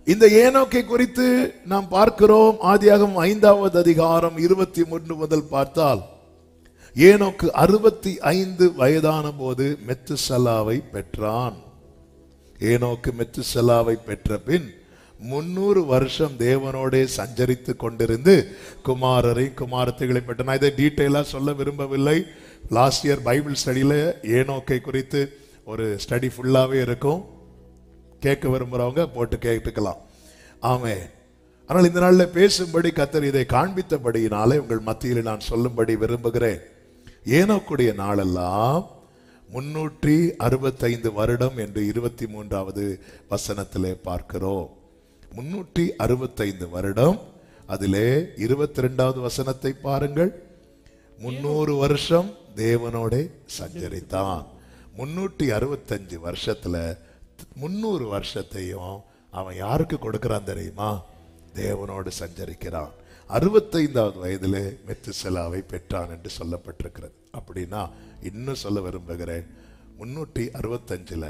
இந்த ஏனோக்கை குறித்து நாம் பார்க்கிறோம். ஆதியாகமம் 5வது அதிகாரம் 23 முதல் பார்த்தால், ஏனோக்கு 65 வயதான போது மெத்துசலாவை பெற்றான். ஏனோக்கு மெத்துசலாவை பெற்ற பின் 300 வருஷம் தேவனோடே சஞ்சரித்து கொண்டிருந்து குமாரரை குமாரத்தைகளை பெற்றான். நான் இதை டீட்டெயிலா சொல்ல விரும்பவில்லை. லாஸ்ட் இயர் பைபிள் ஸ்டடியில ஏனோக்கை குறித்து ஒரு ஸ்டடி ஃபுல்லாவே இருக்கும். கேட்க விரும்புறவங்க போட்டு கேட்டுக்கலாம். ஆமென். ஆனால் இந்த நாளில் பேசும்படி கர்த்தர் இதை காண்பித்தபடியினாலே உங்கள் மத்தியில் நான் சொல்லும்படி விரும்புகிறேன். ஏனோக்குடைய நாளெல்லாம் 365 வருடம் என்று 23வது வசனத்திலே பார்க்கிறோம். 365 வருடம். அதிலே 22வது வசனத்தை பாருங்கள். 300 வருஷம் தேவனோட சஞ்சரித்தான். 365 வருஷத்துல 300 வருஷத்தையும் அவன் யாருக்கு கொடுக்கிறான் தெரியுமா? தேவனோடு சஞ்சரிக்கிறான். 65வது வயதிலே மெத்துசலாவை பெற்றான் என்று சொல்லப்பட்டிருக்கிறது. அப்படின்னா இன்னும் சொல்ல விரும்புகிறேன், 365ல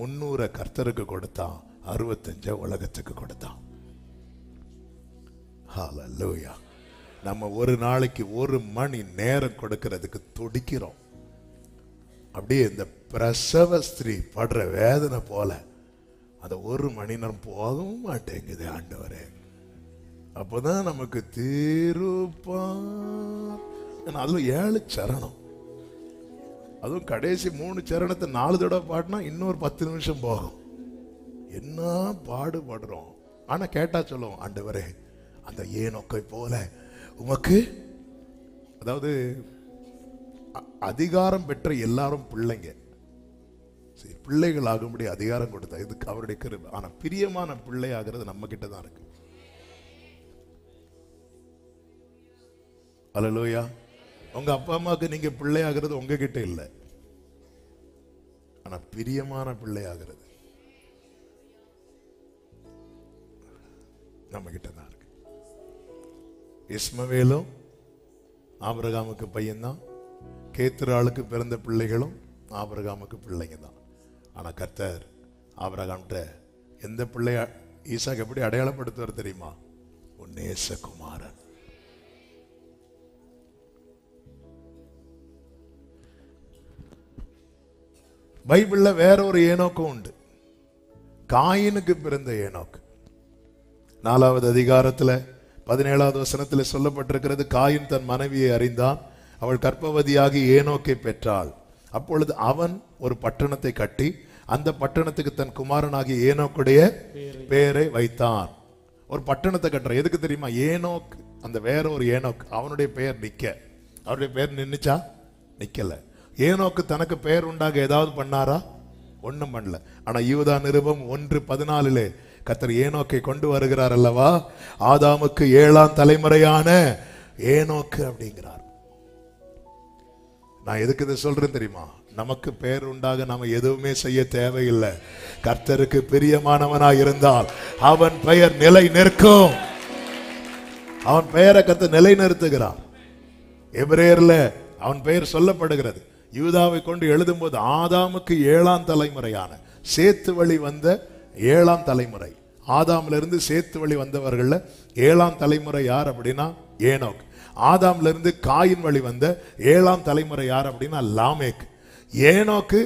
300 கர்த்தருக்கு கொடுத்தான், 65 உலகத்துக்கு கொடுத்தான். ஹல்லேலூயா. நம்ம ஒரு நாளைக்கு 1 மணி நேரம் கொடுக்கிறதுக்கு துடிக்கிறோம். அப்படியே இந்த பிரசவ ஸ்திரீ படுற வேதனை போல அந்த 1 மணி நேரம் போகவும் மாட்டேங்குது ஆண்டவரே. அப்பதான் நமக்கு தீருப்பார். அதுல 7 சரணம், அதுவும் கடைசி 3 சரணத்தை 4 தடவை பாடினா இன்னொரு 10 நிமிஷம் போகும். என்ன பாடுபடுறோம். ஆனா கேட்டா சொல்லுவோம், ஆண்டவரே அந்த ஏனோக்கை போல உமக்கு, அதாவது அதிகாரம் பெற்ற எல்லாரும் பிள்ளைங்க, பிள்ளைகள் ஆகும்படி அதிகாரம் கொடுத்தா இதுக்கு அவருடைய கிருபை. ஆனா பிரியமான பிள்ளை ஆகிறது நம்ம கிட்ட தான் இருக்கு. அல்லேலூயா. உங்க அப்பா அம்மாவுக்கு நீங்க பிள்ளை ஆகிறது உங்ககிட்ட இல்லை, ஆனா பிரியமான பிள்ளை ஆகிறது நம்ம கிட்ட தான் இருக்கு. இஸ்மவேலும் ஆபிரகாமுக்கு பையன்தான், கேத்துராளுக்கு பிறந்த பிள்ளைகளும் ஆபிரகாமுக்கு பிள்ளைங்க தான். ஆனா கர்த்தர் ஆபிரகாம்கிட்ட எந்த பிள்ளைய ஈசாக்கு எப்படி அடையாளப்படுத்துவார் தெரியுமா? உன் நேசகுமாரன். பைபிள்ல வேற ஒரு ஏனோக்கும் உண்டு. காயினுக்கு பிறந்த ஏனோக்கு 4வது அதிகாரத்துல 17வது வசனத்துல சொல்லப்பட்டிருக்கிறது. காயின் தன் மனைவியை அறிந்தான், அவள் கர்ப்பவதியாகி ஏனோக்கை பெற்றாள். அப்பொழுது அவன் ஒரு பட்டணத்தை கட்டி அந்த பட்டணத்துக்கு தன் குமாரனாகிய ஏனோக்குடைய பெயரை வைத்தான். ஒரு பட்டணத்தை கட்டுற எதுக்கு தெரியுமா? ஏனோக், அந்த வேற ஒரு ஏனோக், அவனுடைய பெயர் நிக்க. அவருடைய பெயர் நின்னுச்சா? நிக்கல. ஏனோக்கு தனக்கு பெயர் உண்டாக ஏதாவது பண்ணாரா? ஒண்ணும் பண்ணல. ஆனா யூதா நிருபம் 1:14 கர்த்தர் ஏனோக்கை கொண்டு வருகிறார் அல்லவா, ஆதாமுக்கு 7ஆம் தலைமுறையான ஏனோக்கு அப்படிங்கிறார். நான் எதுக்கு இதை சொல்றேன் தெரியுமா? நமக்கு பெயர் உண்டாக நாம எதுவுமே செய்ய தேவையில்லை. கர்த்தருக்கு பிரியமானவனாய் இருந்தால் அவன் பெயர் நிலை நிற்கும். அவன் பெயரை கர்த்தர் நிலை நிறுத்துகிறான். எபிரேயர்ல அவன் பெயர் சொல்லப்படுகிறது. யூதாவை கொண்டு எழுதும் போது ஆதாமுக்கு 7ஆம் தலைமுறையான, சேத்து வழி வந்த 7ஆம் தலைமுறை, ஆதாம்ல இருந்து சேத்து வழி வந்தவர்கள 7ஆம் தலைமுறை யார் அப்படின்னா ஏனோக். ஆதாம்ல இருந்து காயின் வழி வந்த 7ஆம் தலைமுறை யார் அப்படின்னா லாமேக். ஏனோக்கு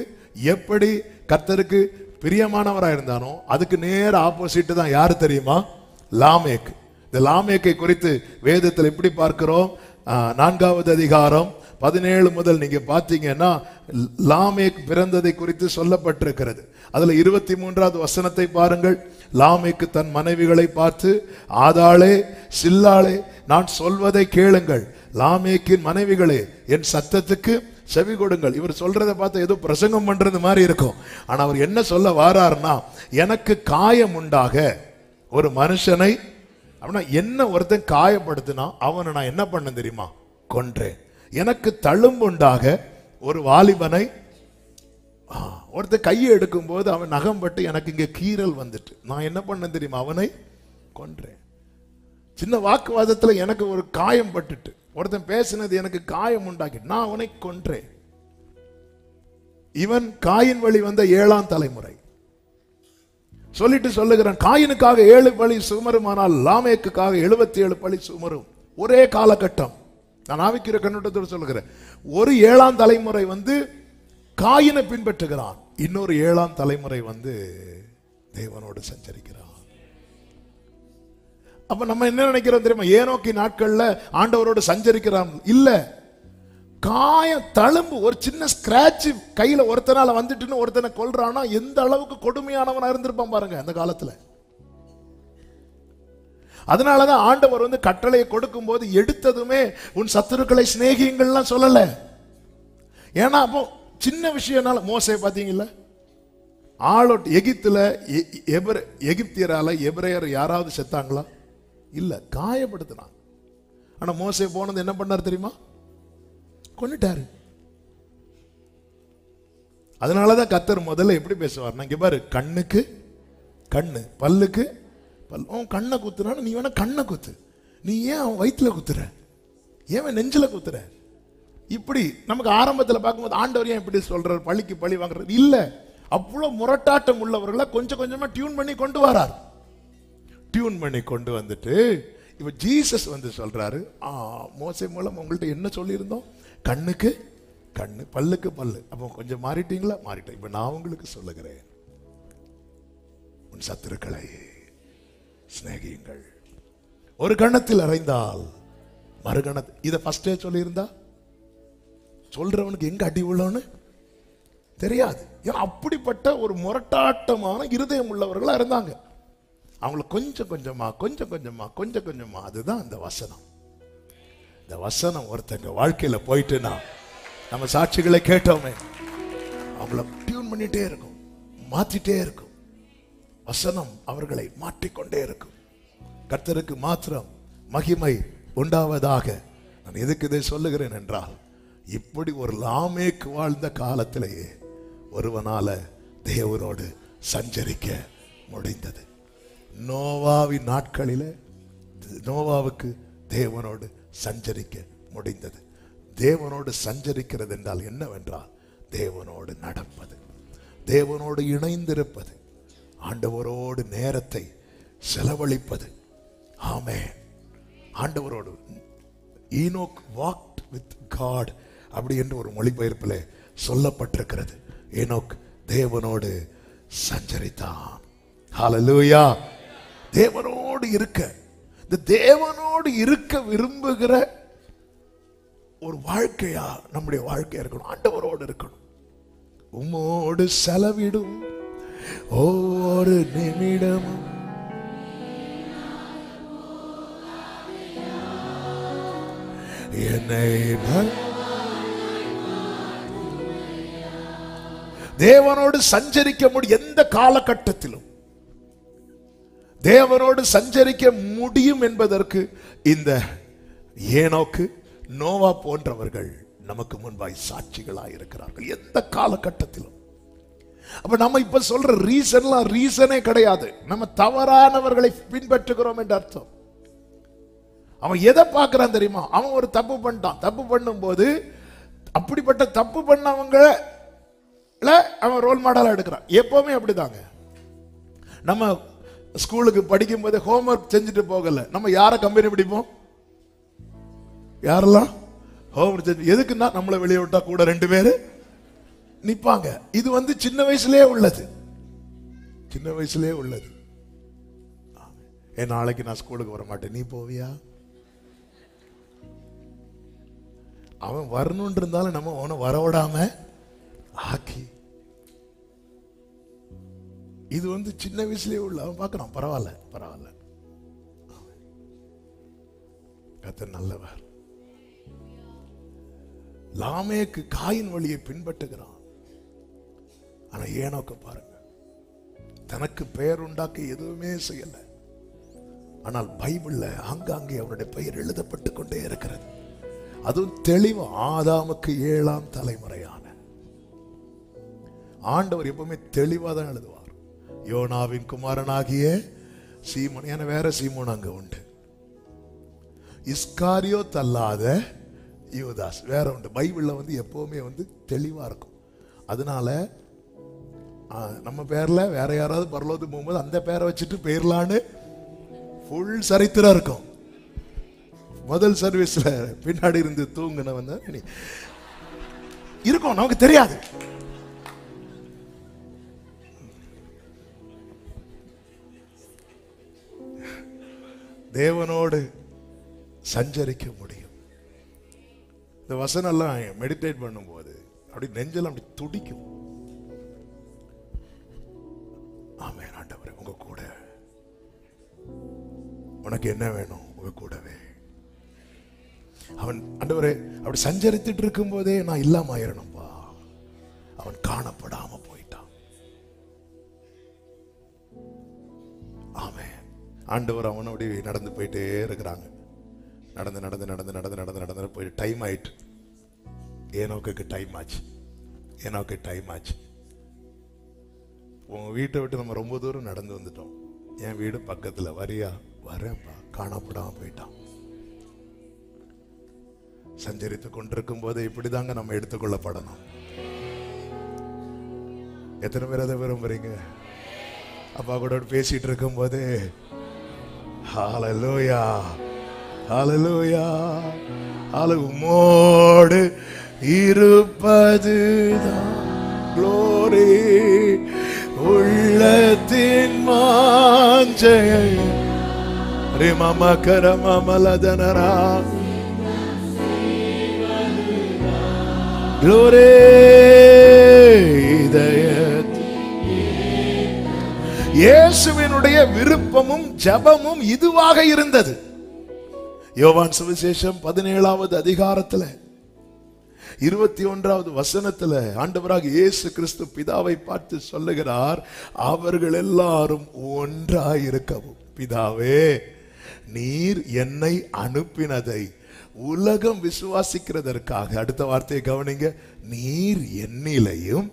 எப்படி கர்த்தருக்கு பிரியமானவராக இருந்தானோ அதுக்கு நேர ஆப்போசிட் தான் யாரு தெரியுமா? லாமேக். இந்த லாமேக்கை குறித்து வேதத்தில் எப்படி பார்க்கிறோம்? 4வது அதிகாரம் 17 முதல் நீங்க பாத்தீங்கன்னா லாமேக் பிறந்ததை குறித்து சொல்லப்பட்டிருக்கிறது. அதுல 23வது வசனத்தை பாருங்கள். லாமேக்கு தன் மனைவிகளை பார்த்து, ஆதாளே சில்லாளே நான் சொல்வதை கேளுங்கள், லாமேக்கின் மனைவிகளே என் சத்தத்துக்கு செவி கொடுங்கள். இவர் சொல்றதை பார்த்து ஏதோ பிரசங்கம் பண்றது மாதிரி இருக்கும். ஆனா அவர் என்ன சொல்ல வாராருன்னா, எனக்கு காயம் உண்டாக ஒரு மனுஷனை, அப்படின்னா என்ன ஒருத்தன் காயப்படுத்தினா அவனை நான் என்ன பண்ண தெரியுமா? கொன்றேன். எனக்கு தழும்புண்டாக ஒரு வாலிபனை, ஒருத்தர் கையை எடுக்கும் போது அவன் நகம்பட்டு எனக்கு இங்க கீறல் வந்துட்டு நான் என்ன பண்ண தெரியுமா? அவனை கொன்றேன். சின்ன வாக்குவாதத்துல எனக்கு ஒரு காயம் பட்டுட்டு ஒருத்தன் பேசினது எனக்கு காயம் உண்டாக்கி நான் அவனை கொன்றேன். இவன் காயின் வழி வந்த 7ஆம் தலைமுறை. சொல்லிட்டு சொல்லுகிறான், காயினுக்காக 7 பழி சுமருமானால் லாமேக்குக்காக 77 பழி சுமரும். ஒரே காலகட்டம். நான் ஆவிக்கிற கண்ணோட்டத்தோடு சொல்லுகிறேன். ஒரு 7ஆம் தலைமுறை வந்து காயினை பின்பற்றுகிறான், இன்னொரு 7ஆம் தலைமுறை வந்து தேவனோடு சஞ்சரிக்கிறான். அப்ப நம்ம என்ன நினைக்கிறோம் தெரியுமா? ஏனோக்கி நாட்கள்ல ஆண்டவரோடு சஞ்சரிக்கிறான் இல்ல. காயம் தழும்பு, ஒரு சின்ன ஸ்கிராட்ச் கையில ஒருத்தனால வந்துட்டுன்னு ஒருத்தனை கொல்றானா எந்த அளவுக்கு கொடுமையானவனா இருந்திருப்பான் பாருங்க அந்த காலத்துல. அதனாலதான் ஆண்டவர் வந்து கட்டளையை கொடுக்கும் போது எடுத்ததுமே உன் சத்துருக்களை சிநேகியுங்கள்லாம் சொல்லல. ஏன்னா அப்போ சின்ன விஷயம்னால மோசே பாத்தீங்கல்ல, ஆளோட் எகிப்துல எகிப்தியரால எபிரேயர் யாராவது செத்தாங்களா? இல்ல, காயப்படுத்தினான். ஆனா மோசே போனது என்ன பண்ணார் தெரியுமா? கொன்னுட்டாரு. அதனாலதான் கர்த்தர் முதல்ல எப்படி பேசுவார்? இங்க பாரு, கண்ணுக்கு கண்ணு, பல்லுக்கு பல். அவன் கண்ணை குத்துறான்னு நீ வேணா கண்ணை குத்து, நீ ஏன் அவன் வயிற்றுல குத்துற? ஏன் நெஞ்சில குத்துற? இப்படி நமக்கு ஆரம்பத்தில் பார்க்கும்போது ஆண்டவர் ஏன் இப்படி சொல்றாரு, பழிக்கு பழி வாங்குறது இல்ல. அவ்வளவு முரட்டாட்டம் உள்ளவர்களை கொஞ்சம் கொஞ்சமா டியூன் பண்ணி கொண்டு வரார். டியூன் பண்ணி கொண்டு வந்துட்டு இப்ப ஜீசஸ் வந்து சொல்றாரு, மோசே மூலம் உங்கள்ட்ட என்ன சொல்லியிருந்தோம்? கண்ணுக்கு கண்ணு, பல்லுக்கு பல்லு. அப்போ கொஞ்சம் மாறிட்டீங்களா? மாறிட்டேன். இப்ப நான் உங்களுக்கு சொல்லுகிறேன், உன் சத்துருக்களை சிநேகியுங்கள். ஒரு கணத்தில் அறைந்தால் மறுகணத்தில், இதை ஃபர்ஸ்டே சொல்லியிருந்தா சொல்றவனுக்கு எங்க அடி உள்ளவன்னு தெரியாது. ஏன்னா அப்படிப்பட்ட ஒரு முரட்டாட்டமான இருதயம் உள்ளவர்களா இருந்தாங்க. அவங்களுக்கு கொஞ்சம் கொஞ்சமா கொஞ்சம் கொஞ்சமா கொஞ்சம் கொஞ்சமா, அதுதான் அந்த வசனம். இந்த வசனம் ஒருத்தங்க வாழ்க்கையில போயிட்டுனா, நம்ம சாட்சிகளை கேட்டோமே, அவங்கள டியூன் பண்ணிட்டே இருக்கும், மாத்திட்டே இருக்கும். வசனம் அவர்களை மாற்றிக்கொண்டே இருக்கும். கர்த்தருக்கு மாத்திரம் மகிமை உண்டாவதாக. நான் எதுக்கு இதை சொல்லுகிறேன் என்றால், இப்படி ஒரு லாமேக்கு வாழ்ந்த காலத்திலேயே ஒருவனால தேவனோடு சஞ்சரிக்க முடிந்தது. நோவாவின் நாட்களிலே நோவாவுக்கு தேவனோடு சஞ்சரிக்க முடிந்தது. தேவனோடு சஞ்சரிக்கிறது என்றால் என்னவென்றால், தேவனோடு நடப்பது, தேவனோடு இணைந்திருப்பது, ஆண்டவரோடு நேரத்தை செலவழிப்பது. ஆமென். ஆண்டவரோடு ஈனோக் வாக்ட் வித் காட் அப்படி என்று ஒரு மொழிபெயர்ப்பில் சொல்லப்பட்டிருக்கிறது. ஈனோக் தேவனோடு சஞ்சரித்தான். ஹல்லேலூயா. தேவனோடு இருக்க, இந்த தேவனோடு இருக்க விரும்புகிற ஒரு வாழ்க்கையா நம்முடைய வாழ்க்கையா இருக்கணும். ஆண்டவரோடு இருக்கணும். உம்மோடு செலவிடும் ஒவ்வொரு நிமிடமும் என்னை தேவனோடு சஞ்சரிக்க முடியும். எந்த காலகட்டத்திலும் தேவனோடு சஞ்சரிக்க முடியும் என்பதற்கு இந்த ஏனோக்கு, நோவா போன்றவர்கள் நமக்கு முன்பாய் சாட்சிகளாய் இருக்கிறார்கள். எந்த காலகட்டத்திலும். அப்ப நம்ம இப்ப சொல்ற ரீசன்லாம் ரீசனே கிடையாது. நம்ம தவறானவர்களை பின்பற்றுகிறோம் என்று அர்த்தம். அவன் எதை பார்க்கிறான் தெரியுமா? அவன் ஒரு தப்பு பண்ணிட்டான். தப்பு பண்ணும் போது அப்படிப்பட்ட தப்பு பண்ணவங்க அவன் ரோல் மாடலா எடுக்கிறான். எப்பவுமே அப்படிதாங்க. நம்ம ஸ்கூலுக்கு படிக்கும் போது ஹோம்ஒர்க் செஞ்சுட்டு போகல, நம்ம யாரை கம்பெனி பிடிப்போம்? யாரெல்லாம் ஹோம்ஒர்க் செஞ்சு, எதுக்குன்னா நம்மளை வெளியே விட்டா கூட 2 பேரு நிப்பாங்க. இது சின்ன வயசுலயே உள்ளது, சின்ன வயசுலயே உள்ளது. நாளைக்கு நான் ஸ்கூலுக்கு வர மாட்டேன், நீ போவியா? அவன் வரணும்னு இருந்தாலும் நம்ம அவனை வரவிடாம ஆக்கி, இது சின்ன வயசுலயே உள்ள அவன் பார்க்கறான். பரவாயில்ல பரவாயில்ல, கர்த்தர் நல்லவர். லாமேக்கு காயின் வழியை பின்பற்றுகிறான். ஆனா ஏனோக்கு பாருங்க, தனக்கு பெயர் உண்டாக்க எதுவுமே செய்யல. ஆனால் பைபிள்ல ஆங்காங்கே அவருடைய பெயர் எழுதப்பட்டு கொண்டே இருக்கிறது. அதுவும் தெளிவு. ஆதாமுக்கு 7ஆம் தலைமுறையான ஆண்டவர் எப்பவுமே தெளிவா தான் எழுதுவார். யோனாவின் குமாரனாகிய சீமோன், என வேற சீமோன் அங்க உண்டு. இஸ்காரியோத் அல்லாத யூதாஸ் வேற உண்டு. பைபிள்ல எப்பவுமே தெளிவா இருக்கும். அதனால நம்ம பேர்ல வேற யாராவது பரலோகத்துக்கு போகும்போது அந்த பேரை வச்சுட்டு போயிரலான்னு ஃபுல் சரித்திரம் இருக்கும். முதல் சர்வீஸ்ல பின்னாடி இருந்து தூங்குனவன் இருக்கும், நமக்கு தெரியாது. தேவனோடு சஞ்சரிக்க முடியும். இந்த வசனம் எல்லாம் மெடிடேட் பண்ணும்போது அப்படி நெஞ்செல்லாம் அப்படி துடிக்கும். ஆமென். ஆண்டவரே உங்க கூட, உனக்கு என்ன வேணும்? உங்க கூடவே. அவன் ஆண்டவரே அப்படி சஞ்சரித்துட்டு இருக்கும் போதே நான் இல்லாம ஆயிரணும்பா. அவன் காணப்படாம போயிட்டான். ஆமென். ஆண்டவர் அவனோட நடந்து போயிட்டே இருக்கிறாங்க. நடந்து நடந்து நடந்து நடந்து நடந்து நடந்து போயிட்டு டைம் ஆயிட்டு. ஏனோக்கு டைம் ஆச்சு. ஏனோக்கு டைம் ஆச்சு. உங்க வீட்டை விட்டு நம்ம ரொம்ப தூரம் நடந்து வந்துட்டோம். என் வீடு பக்கத்துல, வரியா? வரேன்ப்பா. காணப்படாம போயிட்டான். சஞ்சரித்து கொண்டிருக்கும் போது இப்படிதாங்க நம்ம எடுத்துக்கொள்ளப்படணும். எத்தனை பேர் அதை விரும்புறீங்க? அப்பா கூட பேசிட்டு இருக்கும் போது ஹல்லேலூயா ஹல்லேலூயா உம்மோடு இருப்பதுதான் க்ளோரி உள்ளவனே உள்ளத்தின் மாஞ்சையை ரிமமகரமமலதனரா glory இயேசுவினுடைய விருப்பமும் ஜெபமும் இதுவாக இருந்தது. யோவான் சுவிசேஷம் 17வது அதிகாரத்தில் 21வது வசனத்துல ஆண்டவராக இயேசு கிறிஸ்து பிதாவை பார்த்து சொல்லுகிறார், அவர்கள் எல்லாரும் ஒன்றாயிருக்கவும் பிதாவே நீர் என்னை அனுப்பினதை உலகம் விசுவாசிக்கிறதற்காக. அடுத்த வார்த்தையை கவனிங்க, நீர் என்னிலையும்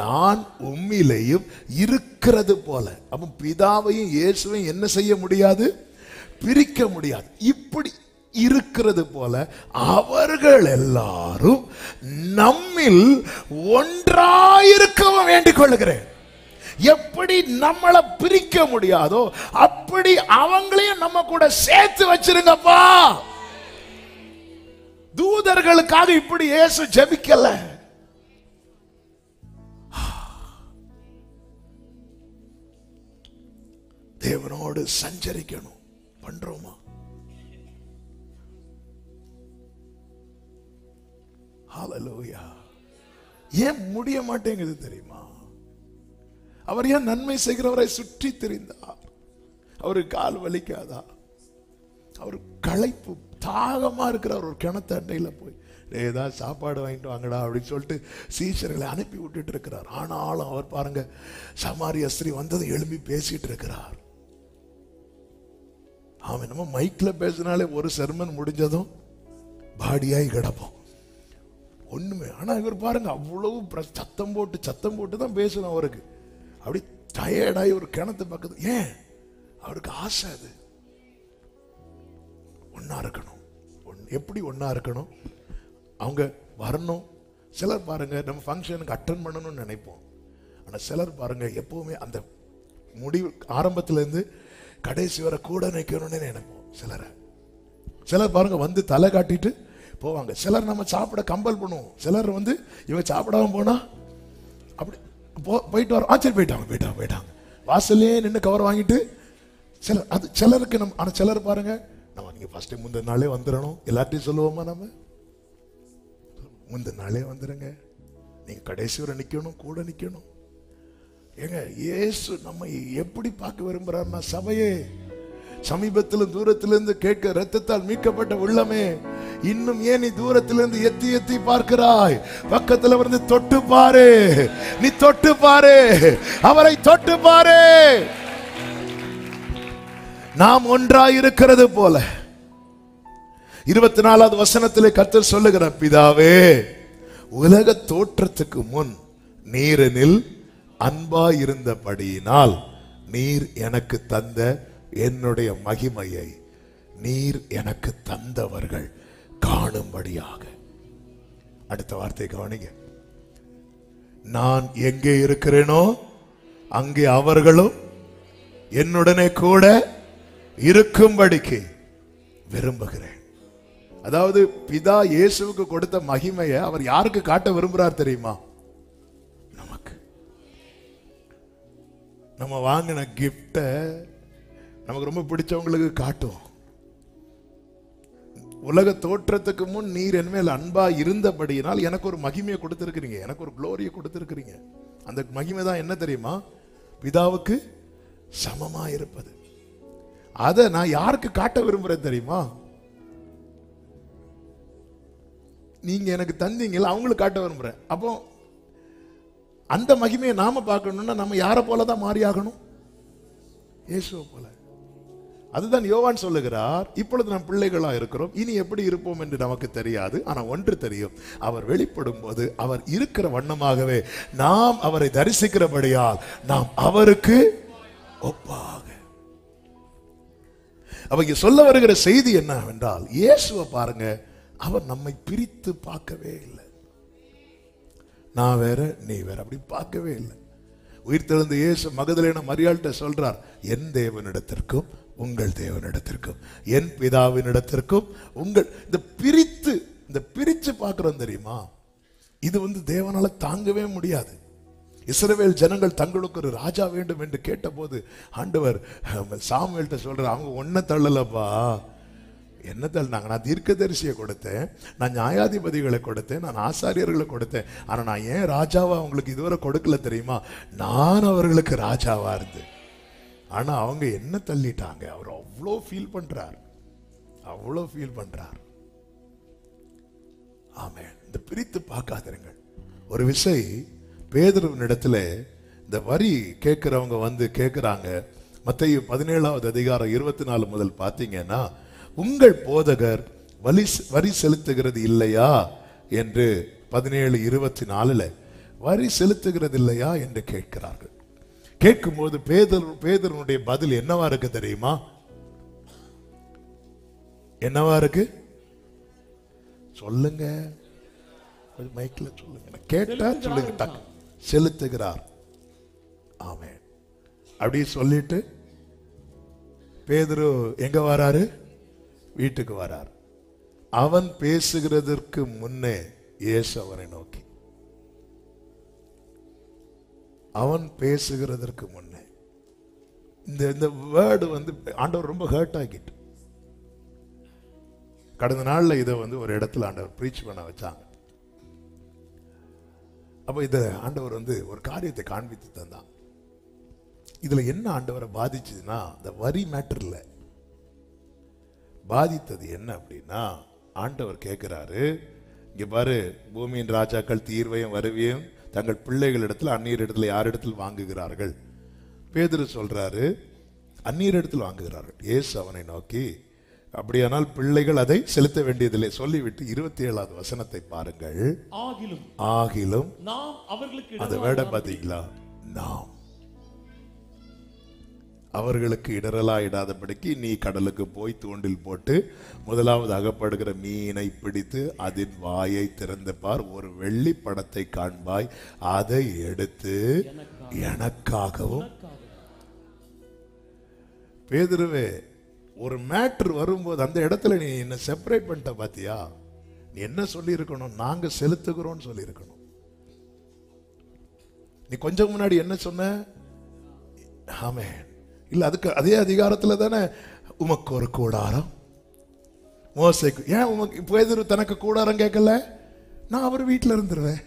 நான் உம்மிலையும் இருக்கிறது போல. அப்ப பிதாவையும் இயேசுவையும் என்ன செய்ய முடியாது? பிரிக்க முடியாது. இப்படி இருக்கிறது போல அவர்கள் எல்லாரும் நம்மில் ஒன்றாயிருக்கவும் வேண்டிக் கொள்கிறேன். எப்படி நம்மளை பிரிக்க முடியாதோ அப்படி அவங்களையும் நம்ம கூட சேர்த்து வச்சிருங்கப்பா. தூதர்களுக்காக இப்படி இயேசு ஜெபிக்கல. தேவனோடு சஞ்சரிக்கணும். பண்றோமா? ஹல்லேலூயா. ஏன் முடிய மாட்டேங்குது தெரியுமா? அவர் ஏன் நன்மை செய்கிறவரை சுற்றி திரிந்தார்? அவருக்கு கால் வலிக்காதா? அவர் களைப்பு தாகமா இருக்கிறவர் ஒரு கிணத்து அண்டையில போய் ஏதாவது சாப்பாடு வாங்கிட்டு வாங்கடா அப்படின்னு சொல்லிட்டு சீஷர்களை அனுப்பி விட்டுட்டு இருக்கிறார். ஆனாலும் அவர் பாருங்க, சமாரிய ஸ்திரீ வந்ததும் எழும்பி பேசிட்டு இருக்கிறார். அவன் நம்ம மைக்ல பேசினாலே ஒரு செர்மன் முடிஞ்சதும் பாடியாய் கிடப்போம் ஒண்ணுமே. ஆனா இவர் பாருங்க, அவ்வளவு சத்தம் போட்டு தான் பேசணும். அவருக்கு அப்படி டயர்டாகி ஒரு கிணத்து பக்கத்து. ஏன்? அவருக்கு ஆசை அது. ஒன்னா இருக்கணும். எப்படி ஒன்னா இருக்கணும்? அவங்க வரணும். சிலர் பாருங்க, நம்ம ஃபங்க்ஷனுக்கு அட்டன் பண்ணணும்னு நினைப்போம். ஆனா சிலர் பாருங்க, எப்பவுமே அந்த முடிவு ஆரம்பத்துல இருந்து கடைசி வரை கூட நிற்கணும்னு நினைப்போம். சிலர் பாருங்க வந்து தலை காட்டிட்டு போவாங்க. சிலர் நம்ம சாப்பிட கம்பல் பண்ணுவோம். சிலர் வந்து இவன் சாப்பிடாம போனா அப்படி போயிட்டு வரோம். சரி போயிட்டாங்க வாசல்லே நின்று கவர் வாங்கிட்டு சிலருக்கு நம்ம. ஆனா சிலர் பாருங்க, நம்ம நீங்க ஃபர்ஸ்ட் முந்தின நாளே வந்துடணும். எல்லாத்தையும் சொல்லுவோமா? நம்ம முந்தின நாளே வந்துடுங்க, நீங்க கடைசி வரை நிக்கணும், கூட நிக்கணும். ஏங்க, இயேசு நம்ம எப்படி பார்க்க விரும்புறாருன்னா, சபையே, சமீபத்திலும் தூரத்திலிருந்து கேட்க ரத்தத்தால் மீட்கப்பட்ட உள்ளமே, இன்னும் ஏன் நீ தூரத்திலிருந்து எத்தி எத்தி பார்க்கிறாய்? பக்கத்துல வந்து தொட்டு பாரு. நீ தொட்டு பாரு, அவரை தொட்டு பாரு. நாம் ஒன்றாயிருக்கிறது போல 24வது வசனத்திலே கர்த்தர் சொல்லுகிறார், பிதாவே உலக தோற்றத்துக்கு முன் நீரினில் அன்பாயிருந்தபடியினால் நீர் எனக்கு தந்த என்னுடைய மகிமையை நீர் எனக்கு தந்தவர்கள் காணும்படியாக. அடுத்த வார்த்தை கவனிங்க, நான் எங்கே இருக்கிறேனோ அங்கே அவர்களும் என்னுடனே கூட இருக்கும்படிக்கு விரும்புகிறேன். அதாவது பிதா இயேசுவுக்கு கொடுத்த மகிமையை அவர் யாருக்கு காட்ட விரும்புறார் தெரியுமா? நமக்கு. நம்ம வாங்கின கிஃப்ட நமக்கு ரொம்ப பிடிச்சவங்களுக்கு காட்டும். உலக தோற்றத்துக்கு முன் நீர் என் மேல் அன்பா இருந்தபடியினால் எனக்கு ஒரு மகிமையை கொடுத்திருக்கிறீங்க, எனக்கு ஒரு குளோரியை கொடுத்திருக்கிறீங்க. அந்த மகிமை தான் என்ன தெரியுமா? பிதாவுக்கு சமமா இருப்பது. அதை நான் யாருக்கு காட்ட விரும்புறேன் தெரியுமா? நீங்க எனக்கு தந்தீங்களா, அவங்களுக்கு காட்ட விரும்புறேன். அப்போ அந்த மகிமையை நாம பார்க்கணும்னா நம்ம யாரை போலதான் மாறி ஆகணும்? இயேசுவை போல. அதுதான் யோவான் சொல்லுகிறார், இப்பொழுது நாம் பிள்ளைகளா இருக்கிறோம், இனி எப்படி இருப்போம் என்று நமக்கு தெரியாது. ஆனா ஒன்று தெரியும், அவர் வெளிப்படும் போது அவர் இருக்கிற வண்ணமாகவே நாம் அவரை தரிசிக்கிறபடியால் நாம் அவருக்கு ஒப்பாக. அவங்க சொல்ல வருகிற செய்தி என்னவென்றால், இயேசுவை பாருங்க, அவர் நம்மை பிரித்து பார்க்கவே இல்லை. நான் வேற நீ வேற அப்படி பார்க்கவே இல்லை. உயிர்த்தெழுந்த இயேசு மகதலேனா மரியாள்கிட்ட சொல்றார், என் தேவனிடத்திற்கும் உங்கள் தேவனிடத்திற்கும், என் பிதாவினிடத்திற்கும் உங்கள். இந்த பிரிச்சு பார்க்கிறோம் தெரியுமா? இது தேவனால தாங்கவே முடியாது. இஸ்ரவேல் ஜனங்கள் தங்களுக்கு ஒரு ராஜா வேண்டும் என்று கேட்டபோது ஆண்டவர் சாமுவேல்கிட்ட சொல்ற, அவங்க ஒன்ன தள்ளலப்பா, என்ன தள்ளினாங்க? நான் தீர்க்கதரிசியை கொடுத்தேன், நான் நியாயாதிபதிகளை கொடுத்தேன், நான் ஆசாரியர்களை கொடுத்தேன். ஆனா நான் ஏன் ராஜாவா அவங்களுக்கு இதுவரை கொடுக்கல தெரியுமா? நான் அவர்களுக்கு ராஜாவா இருந்து. ஆனா அவங்க என்ன தள்ளிட்டாங்க. அவர் அவ்வளோ ஃபீல் பண்றார், அவ்வளோ ஃபீல் பண்றார். ஆமென். இந்த பிரித்து பார்க்காதீர்கள். ஒரு விசை பேதுருவினிடத்துல இந்த வரி கேட்கிறவங்க வந்து கேட்கிறாங்க. மத்தேயு 17வது அதிகாரம் 24 முதல் பார்த்தீங்கன்னா, உங்கள் போதகர் வரி செலுத்துகிறது இல்லையா என்று 17:24 வரி செலுத்துகிறது இல்லையா என்று கேட்கிறார்கள். கேட்கும்போது பேதுருனுடைய பதில் என்னவா இருக்கு தெரியுமா? என்னவா இருக்கு சொல்லுங்க, மைக்ல சொல்லுங்க, கேட்டா சொல்லுங்க. செலுத்துகிறார். ஆமென். அப்படி சொல்லிட்டு பேதுரு எங்க வராரு? வீட்டுக்கு வரார். அவன் பேசுகிறதற்கு முன்னே இயேசு அவனை நோக்கி, அவன் பேசுகிறதற்கு முன்னே இந்த வேர்டு வந்து ஆண்டவர் ரொம்ப ஹர்ட் ஆகிட்டு. கடந்த நாள்ல இதை வந்து ஒரு இடத்துல ஆண்டவர் பிரீச் பண்ண வச்சாங்க. அப்ப இத ஆண்டவர் வந்து ஒரு காரியத்தை காண்பித்து தந்தான். இதுல என்ன ஆண்டவரை பாதிச்சதுன்னா, இந்த வரி மேட்டர்ல பாதித்தது என்ன அப்படின்னா, ஆண்டவர் கேட்கிறாரு, இங்க பாரு, பூமியின் ராஜாக்கள் தீர்வையும் வருவையும் தங்கள் பிள்ளைகளிடத்தில் அந்நியர் இடத்துல யார் இடத்தில் வாங்குகிறார்கள்? பேதுரு சொல்றாரு, அந்நியர் இடத்தில் வாங்குகிறார்கள். இயேசு அவனை நோக்கி, அப்படியானால் பிள்ளைகள் அதை செலுத்த வேண்டியதில்லை சொல்லிவிட்டு 27வது வசனத்தை பாருங்கள். ஆகிலும் நாம் அவர்களுக்கு, அந்த வேட பாத்தீங்களா, நாம் அவர்களுக்கு இடரலா இடாதபடிக்கு நீ கடலுக்கு போய் தூண்டில் போட்டு முதலாவது அகப்படுகிற மீனை பிடித்து அதன் வாயை திறந்து பார், ஒரு வெள்ளி படத்தை காண்பாய், அதை எடுத்து எனக்காகவும். பேதுருவே, ஒரு மேட்டர் வரும்போது அந்த இடத்துல நீ என்ன செப்பரேட் பண்ணிட்ட பாத்தியா? நீ என்ன சொல்லி இருக்கணும்? நாங்க செலுத்துகிறோம் சொல்லி இருக்கணும். நீ கொஞ்சம் முன்னாடி என்ன சொன்ன? ஆமென். இல்ல, அதுக்கு அதே அதிகாரத்துல தானே உமக்கு ஒரு கூடாரம், மோசேக்கு. ஏன் உமக்கு பேதுரு தனக்கு கூடாரம் கேட்கல? நான் அவர் வீட்டில் இருந்துருவேன்.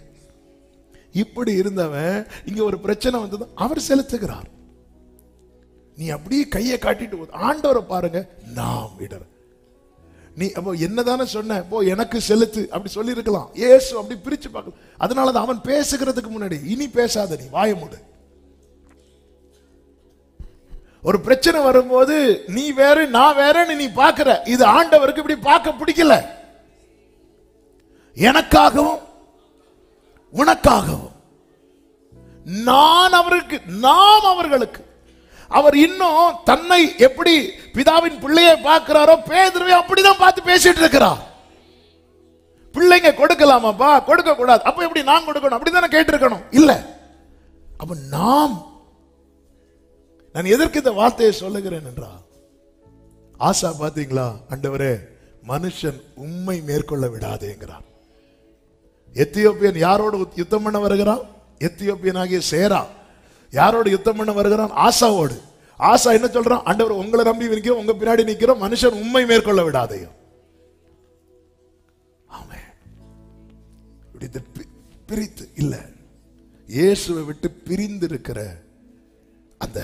இப்படி இருந்தவன் இங்க ஒரு பிரச்சனை வந்தது, அவர் செலுத்துகிறார். நீ அப்படியே கையை காட்டிட்டு ஆண்டவரை பாருங்க, நாம் இடற. நீ அப்போ என்னதானே சொன்ன, போ எனக்கு செலுத்து அப்படி சொல்லி இருக்கலாம். ஏசு அப்படி பிரிச்சு பார்க்கல. அதனாலதான் அவன் பேசுகிறதுக்கு முன்னாடி, இனி பேசாத, நீ வாய மூடு. ஒரு பிரச்சனை வரும்போது நீ வேற நான் வேறன்னு நீ பார்க்கிற, இது ஆண்டவருக்கு இப்படி பார்க்க பிடிக்கல. எனக்காகவும் உனக்காகவும் நான் அவருக்கு, நாம் அவர்களுக்கு. அவர் இன்னும் தன்னை எப்படி பிதாவின் பிள்ளையை பார்க்கிறாரோ, பேதுருவை அப்படிதான் பார்த்து பேசிட்டு இருக்கிறார். பிள்ளைங்க கொடுக்கலாமாப்பா, கொடுக்க கூடாது, அப்ப எப்படி நான் கொடுக்கணும் அப்படிதானே கேட்டிருக்கணும். இல்ல, அப்ப நாம். நான் எதற்கு இந்த வார்த்தையை சொல்லுகிறேன் என்றா, ஆசா பாத்தீங்களா, ஆண்டவரே மனுஷன் உம்மை மேற்கொள்ள விடாதேங்கிறான். எத்தியோப்பியன் யாரோடு யுத்தம் பண்ண வருகிறான்? எத்தியோப்பியன் ஆகிய சேரா யாரோடு யுத்தம் பண்ண வருகிறான்? ஆசாவோடு. ஆசா என்ன சொல்றான்? ஆண்டவர் உங்களை நம்பி நிற்கிறோம், உங்க பின்னாடி நிற்கிறோம், மனுஷன் உம்மை மேற்கொள்ள விடாதையும். ஆமென். பிரித்து இல்ல, இயேசுவை விட்டு பிரிந்து இருக்கிற அந்த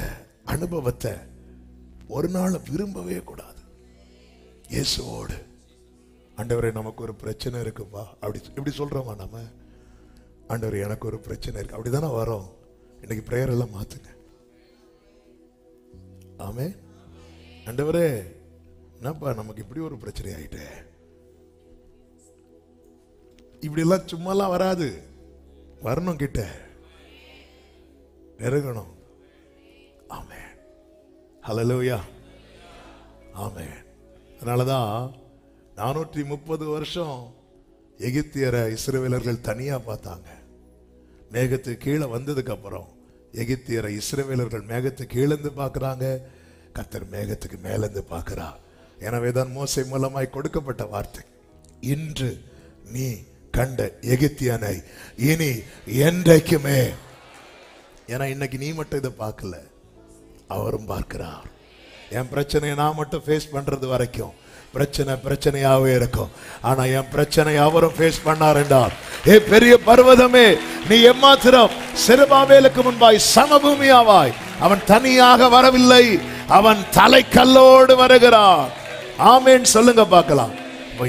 அனுபவத்தை ஒரு நாள் விரும்பவே கூடாது. இயேசுவோடு, ஆண்டவரே நமக்கு ஒரு பிரச்சனை இருக்குப்பா அப்படி இப்படி சொல்றோமா நம்ம? ஆண்டவரே எனக்கு ஒரு பிரச்சனை இருக்கு, அப்படிதானே வரோம். இன்னைக்கு பிரேயர் எல்லாம் மாத்துங்க. ஆமே. ஆண்டவரே என்னப்பா நமக்கு இப்படி ஒரு பிரச்சனை ஆயிட்டே, இப்படி எல்லாம் சும்மாலாம் வராது, வரணும், கிட்ட நெருங்கணும். ஆமென். ஹல்லேலூயா. ஆமென். அதனாலதான் 430 வருஷம் எகிப்தியரை இஸ்ரவேலர்கள் தனியா பார்த்தாங்க. மேகத்துக்கு கீழே வந்ததுக்கு அப்புறம் எகிப்தியரை இஸ்ரவேலர்கள் மேகத்துக்கு கீழே இருந்து பார்க்கிறாங்க, கர்த்தர் மேகத்துக்கு மேலிருந்து பார்க்கிறார். எனவேதான் மோசே மூலமாய் கொடுக்கப்பட்ட வார்த்தை, இன்று நீ கண்ட எகிப்தியனை இனி என்றைக்குமே ஏன்னா இன்னைக்கு நீ மட்டும் இதை பார்க்கல, அவரும் பார்க்கிறார். என் பிரச்சனையை நான் மட்டும் ஃபேஸ் பண்றது வரைக்கும் பிரச்சனையாவே இருக்கும். ஆனா என் பிரச்சனை அவரும் ஃபேஸ் பண்ணார் என்றார். ஏ பெரிய பர்வதமே, நீ எம்மாத்திரம் செருபாபேலுக்கு முன்பாய் சமபூமியாவாய். அவன் தனியாக வரவில்லை, அவன் தலைக்கல்லோடு வருகிறான். ஆமென் சொல்லுங்க பார்க்கலாம்.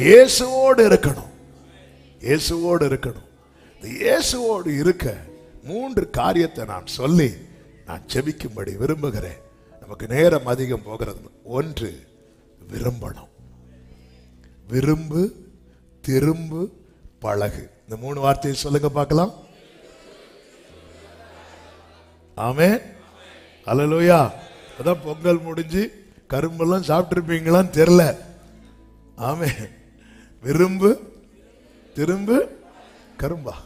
இயேசுவோடு இருக்கணும், இயேசுவோடு இருக்கணும். இயேசுவோடு இருக்க 3 காரியத்தை நான் சொல்லி நான் ஜெபிக்கும்படி விரும்புகிறேன். நமக்கு நேரம் அதிகம் போகிறது. 1, விரும்பணும். விரும்பு, திரும்பு, பழகு. இந்த 3 வார்த்தையை சொல்லுங்க பார்க்கலாம். ஆமென், அல்லேலூயா. அதான் பொங்கல் முடிஞ்சு கரும்பெல்லாம் சாப்பிட்டுருப்பீங்களான்னு தெரியல. ஆமென். விரும்பு, திரும்பு, கரும்பா,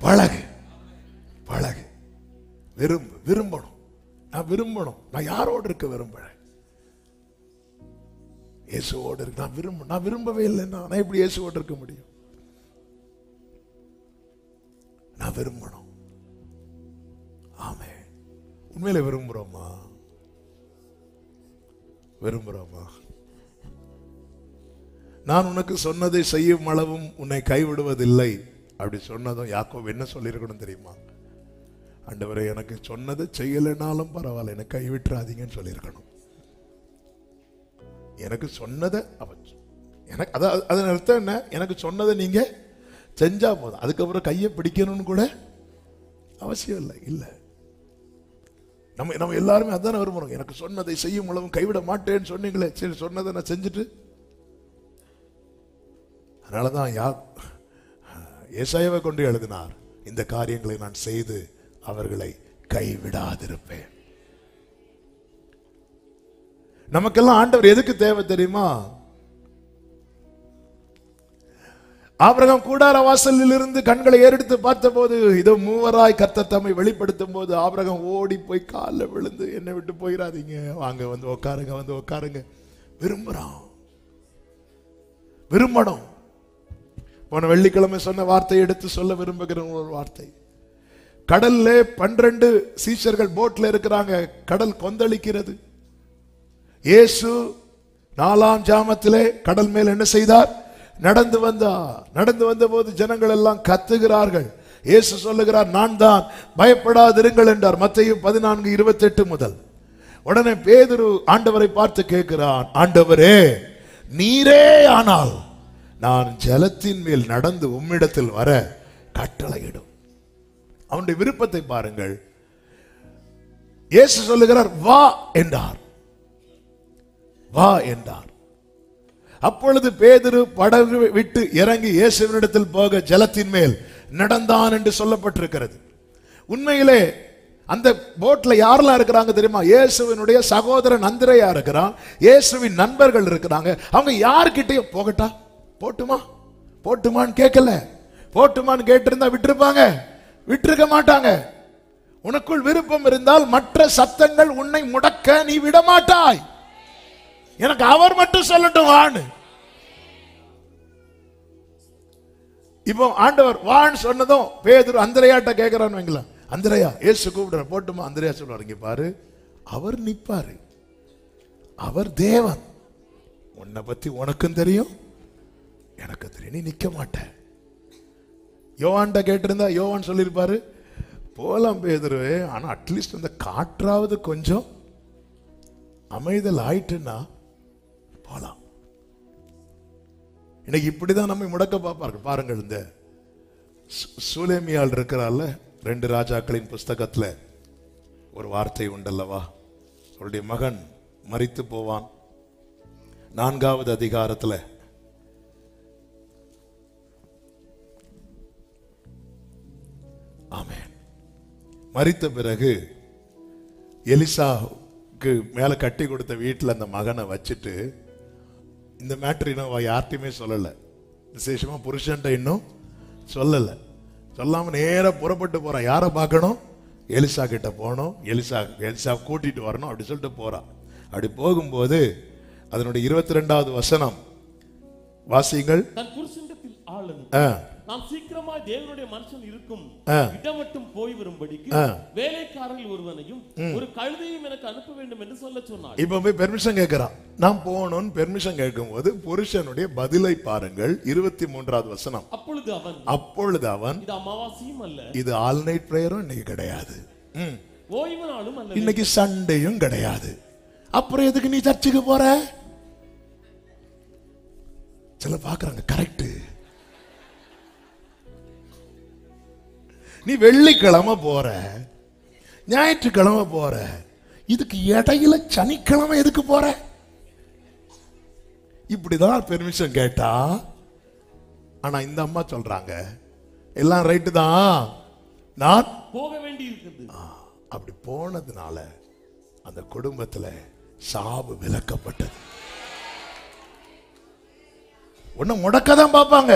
பழகு. பழகு, விரும்பு. விரும்பணும். நான் விரும்பணும். நான் யாரோடு இருக்க விரும்புறேன்? இயேசுவோடு இருக்கு. நான் விரும்பவே இல்லைன்னா நான் எப்படி இயேசுவோடு இருக்க முடியும்? நான் விரும்பணும். ஆமே, உண்மையில விரும்புறோமா? விரும்புறோமா? நான் உனக்கு சொன்னதை செய்யும் அளவும் உன்னை கைவிடுவதில்லை அப்படி சொன்னதும் யாக்கோபு என்ன சொல்லியிருக்கணும் தெரியுமா? ஆண்டவரே, எனக்கு சொன்னதை செய்யலைனாலும் பரவாயில்ல, எனக்கு கைவிட்டுறாதீங்கன்னு சொல்லியிருக்கணும். எனக்கு சொன்னதை எனக்கு அதன் அர்த்தம் என்ன? எனக்கு சொன்னதை நீங்க செஞ்சா போதும், அதுக்கப்புறம் கையை பிடிக்கணும்னு கூட அவசியம் இல்லை. இல்லை, நம்ம எல்லாருமே அதான விரும்புறோம். எனக்கு சொன்னதை செய்யும் அளவும் கைவிட மாட்டேன்னு சொன்னீங்களே, சரி சொன்னதை நான் செஞ்சுட்டு. அதனாலதான் ஏசாயாவை கொண்டு எழுதினார், இந்த காரியங்களை நான் செய்து அவர்களை கைவிடாதிருப்பேன். நமக்கெல்லாம் ஆண்டவர் எதுக்கு தேவை தெரியுமா? ஆபிரகாம் கூடார வாசலில் இருந்து கண்களை ஏறெடுத்து பார்த்த போது இதோ மூவராய் கர்த்தர் தம்மை வெளிப்படுத்தும் போது ஆபிரகாம் ஓடி போய் காலில் விழுந்து, என்னை விட்டு போயிடாதீங்க, வாங்க வந்து உட்காருங்க, வந்து உட்காருங்க. விரும்புறான், விரும்பணும். போன வெள்ளிக்கிழமை சொன்ன வார்த்தையை எடுத்து சொல்ல விரும்புகிற ஒரு வார்த்தை. கடல்ல 12 சீஷர்கள் போட்ல இருக்கிறாங்க. கடல் கொந்தளிக்கிறது. இயேசு 4ஆம் ஜாமத்திலே கடல் மேல் என்ன செய்தார்? நடந்து வந்தார். நடந்து வந்த போது ஜனங்கள் எல்லாம் கத்துகிறார்கள். இயேசு சொல்லுகிறார், நான் தான், பயப்படாதிருங்கள் என்றார். மத்தேயு 14:28 முதல். உடனே பேதுரு ஆண்டவரை பார்த்து கேட்கிறான், ஆண்டவரே, நீரே ஆனால் நான் ஜலத்தின் மேல் நடந்து உம்மிடத்தில் வர கட்டளையிடும். அவனுடைய விருப்பத்தை பாருங்கள். இயேசு சொல்லுகிறார், வா என்றார். வா என்றார். அப்பொழுது பேதுரு படகு விட்டு இறங்கி இயேசுவினிடத்தில் போக ஜலத்தின் மேல் நடந்தான் என்று சொல்லப்பட்டிருக்கிறது. உண்மையிலே அந்த போட்ல யாரெல்லாம் இருக்கிறாங்க தெரியுமா? இயேசுவினுடைய சகோதரன் அந்திரேயா இருக்கிறான், இயேசுவின் நண்பர்கள் இருக்கிறாங்க. அவங்க யார்கிட்டயும் போகட்டா, போட்டுமா, போட்டுமான்னு கேட்கல. போட்டுமான்னு கேட்டிருந்தா விட்டுருப்பாங்க, விட்டுருக்க மாட்டாங்க. உனக்குள் விருப்பம் இருந்தால் மற்ற சத்தங்கள் உன்னை முடக்க நீ விட மாட்டாய். எனக்கு அவர் மட்டும் சொல்லட்டும் வான்னு. இப்போ ஆண்டவர் வான்னு சொன்னதும் பேதுரு அந்திரேயாட்ட கேட்கிறான்னு வைங்களா, அந்திரேயா, இயேசு கூப்பிடுற, போட்டுமா? அந்திரேயா சொல்லுவார், இங்க பாரு, அவர் நிப்பாரு, அவர் தேவன், உன்னை பத்தி உனக்கும் தெரியும் எனக்கு தெரியும், நீ நிக்க மாட்ட. யோவான்ட்ட கேட்டிருந்தா யோவான் சொல்லியிருப்பாரு, போலாம் பேதுருவே, ஆனா அட்லீஸ்ட் அந்த காற்றாவது கொஞ்சம் அமைதல் ஆயிட்டுன்னா போலாம். இன்னைக்கு இப்படிதான் நம்மை முடக்க பார்ப்பார்கள். பாருங்கள், இந்த சூலேமியால் இருக்கிறாள் 2 ராஜாக்களின் புஸ்தகத்துல ஒரு வார்த்தை உண்டல்லவா? அவருடைய மகன் மரித்து போவான். 4வது அதிகாரத்துல ஆமென். மரித்த பிறகு எலிசாவுக்கு மேல கட்டி கொடுத்த வீட்டில் அந்த மகனை வச்சுட்டு, இந்த மேட்ரு இன்னும் யார்ட்டையுமே சொல்லலை, விசேஷமா புருஷன்ட்ட இன்னும் சொல்லலை. சொல்லாம நேர புறப்பட்டு போறான். யாரை பார்க்கணும்? எலிசா கிட்ட போகணும், எலிசா கூட்டிட்டு வரணும் அப்படி சொல்லிட்டு போறான். அப்படி போகும்போது அதனுடைய 22வது வசனம் வாசியுங்கள். நாம் சீக்கிரமாய் தேவனுடைய மனுஷன் இருக்கும் இடம் மட்டும் போய் வரும்படிக்கு வேலைக்காரர்கள் ஒருவனையும் ஒரு கழுதையும் எனக்கு அனுப்ப வேண்டும் என்று சொல்ல சொன்னார். இப்ப போய் பெர்மிஷன் கேட்கிறான். நான் போகணும்னு பெர்மிஷன் கேட்கும் போது புருஷனுடைய பதிலை பாருங்கள். 23வது வசனம். அப்பொழுது அவன் இது அமாவாசையும் அல்ல, இது ஆல் நைட் பிரேயரும் இன்னைக்கு கிடையாது, ஓய்வு நாளும் அல்ல, இன்னைக்கு சண்டேயும் கிடையாது, அப்புறம் எதுக்கு நீ சர்ச்சுக்கு போற? சில பாக்குறாங்க கரெக்ட். நீ வெள்ளிக்கிழமை போற, ஞாயிற்றுக்கிழமை போற, இதுக்கு இடையில சனிக்கிழமை எதுக்கு போற? இப்படிதான் பெர்மிஷன் கேட்டா. ஆனா இந்த அம்மா சொல்றாங்க எல்லாம் ரைட்டு தான், நான் போக வேண்டி இருக்குது. அப்படி போனதுனால அந்த குடும்பத்துல சாவு விலக்கப்பட்டது. ஒண்ணு முடக்கதான் பார்ப்பாங்க,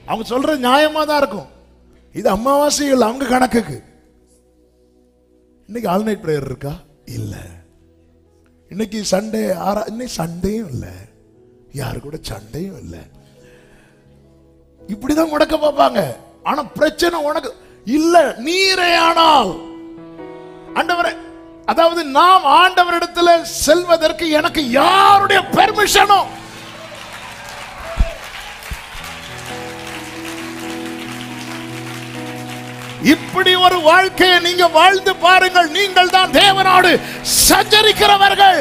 அவங்க சொல்றது நியாயமா தான் இருக்கும். இது அமாவாசைகள் அவங்க கணக்குக்கு. இன்னைக்கு ஆல் நைட் பிரேயர் இருக்கா? இல்ல. இன்னைக்கு சண்டே இன்னைக்கு சண்டேயும் இல்ல, யாரு கூட சண்டையும் இல்ல. இப்படிதான் முடக்க பார்ப்பாங்க. ஆனா பிரச்சனை உனக்கு இல்ல. நீரே ஆனால் ஆண்டவரே, அதாவது நாம் ஆண்டவரிடத்துல செல்வதற்கு எனக்கு யாருடைய பெர்மிஷனும் இப்படி ஒரு வாழ்க்கையை நீங்க வாழ்ந்து பாருங்கள். நீங்கள் தான் தேவனோடு சஞ்சரிக்கிறவர்கள்.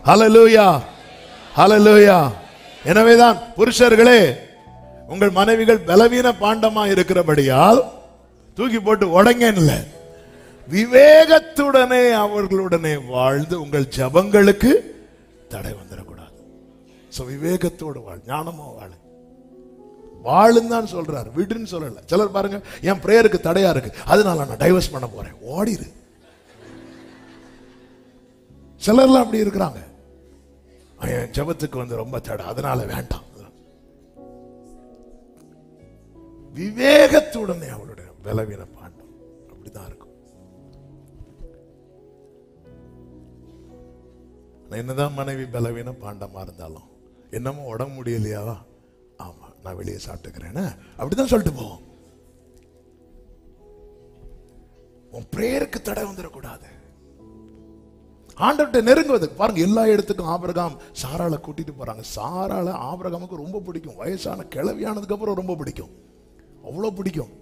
ஹல்லேலூயா, ஹல்லேலூயா. எனவேதான் புருஷர்களே, உங்கள் மனைவிகள் பலவீன பாண்டமா இருக்கிறபடியால் தூக்கி போட்டு உடங்கல, விவேகத்துடனே அவர்களுடனே வாழ்ந்து உங்கள் ஜபங்களுக்கு தடை வந்துடக்கூடாது. விவேகத்தோடு வாழ், ஞானமா வாழ வாழுன்னு தான் சொல்றாரு, விடுன்னு சொல்லல. சிலர் பாருங்க, என் பிரேயருக்கு தடையா இருக்கு, அதனால நான் டைவர்ஸ் பண்ண போறேன், ஓடிரு. சிலர்லாம் அப்படி இருக்கிறாங்க, என் ஜபத்துக்கு வந்து ரொம்ப தடை, அதனால வேண்டாம். விவேகத்துடனே அவளுடைய பலவீன பாண்டம் அப்படிதான் இருக்கும். என்னதான் மனைவி பலவீன பாண்டமா இருந்தாலும், என்னமோ உடம்பு முடியலையா, ஆமா நான் வெளியே சாப்பிட்டுக்கிறேன், அப்படிதான் சொல்லிட்டு போவோம். உன் பிரேயருக்கு தடை வந்துடக்கூடாது. ஆண்டவர்கிட்ட நெருங்குவதுக்கு பாருங்க, எல்லா இடத்துக்கும் ஆபிரகாம் சாராளை கூட்டிட்டு போறாங்க. சாராளை ஆபிரகாமுக்கு ரொம்ப பிடிக்கும். வயசான கிழவியானதுக்கு அப்புறம் ரொம்ப பிடிக்கும், அவ்வளோ பிடிக்கும்.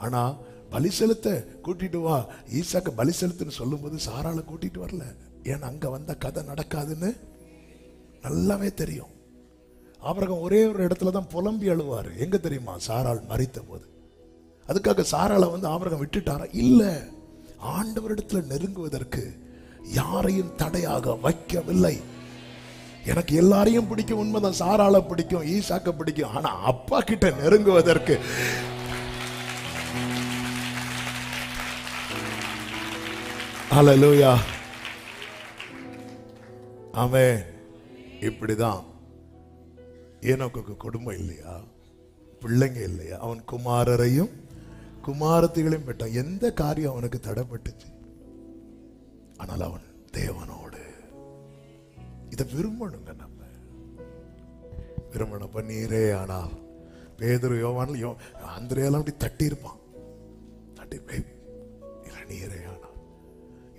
ஆனா பலி செலுத்த கூட்டிட்டு வா, ஈசாக்கு பலி செலுத்துன்னு சொல்லும் போது சாராளை கூட்டிட்டு வரல. ஏன்னா அங்க வந்த கதை நடக்காதுன்னு நல்லாவே தெரியும். ஆபிரகாம் ஒரே ஒரு இடத்துல தான் புலம்பி அழுவாரு. எங்க தெரியுமா? சாராள் மரித்த போது. அதுக்காக சாராளை வந்து ஆபிரகாம் விட்டுட்டாரா? இல்ல, ஆண்டவரிடத்துல நெருங்குவதற்கு யாரையும் தடையாக வைக்கவில்லை. எனக்கு எல்லாரையும் பிடிக்கும், உண்மைதான். சாராளை பிடிக்கும், ஈசாக்க பிடிக்கும். ஆனா அப்பா கிட்ட நெருங்குவதற்கு ஹல்லேலூயா, ஆமென். இப்படிதான் ஏனோக்குக்கு குடும்பம் இல்லையா, பிள்ளைங்க இல்லையா, அவன் குமாரரையும் குமாரத்திகளையும் பெற்றான். எந்த காரியம் அவனுக்கு தடைப்பட்டுச்சு? ஆனால் அவன் தேவனோடு இதை விரும்பணுங்க. நம்ம விரும்பணும். நீரே ஆனால் பேதுரு யோவான்ல அந்திரேயெல்லாம் அப்படி தட்டி இருப்பான், தட்டி நீரே ஆனால்.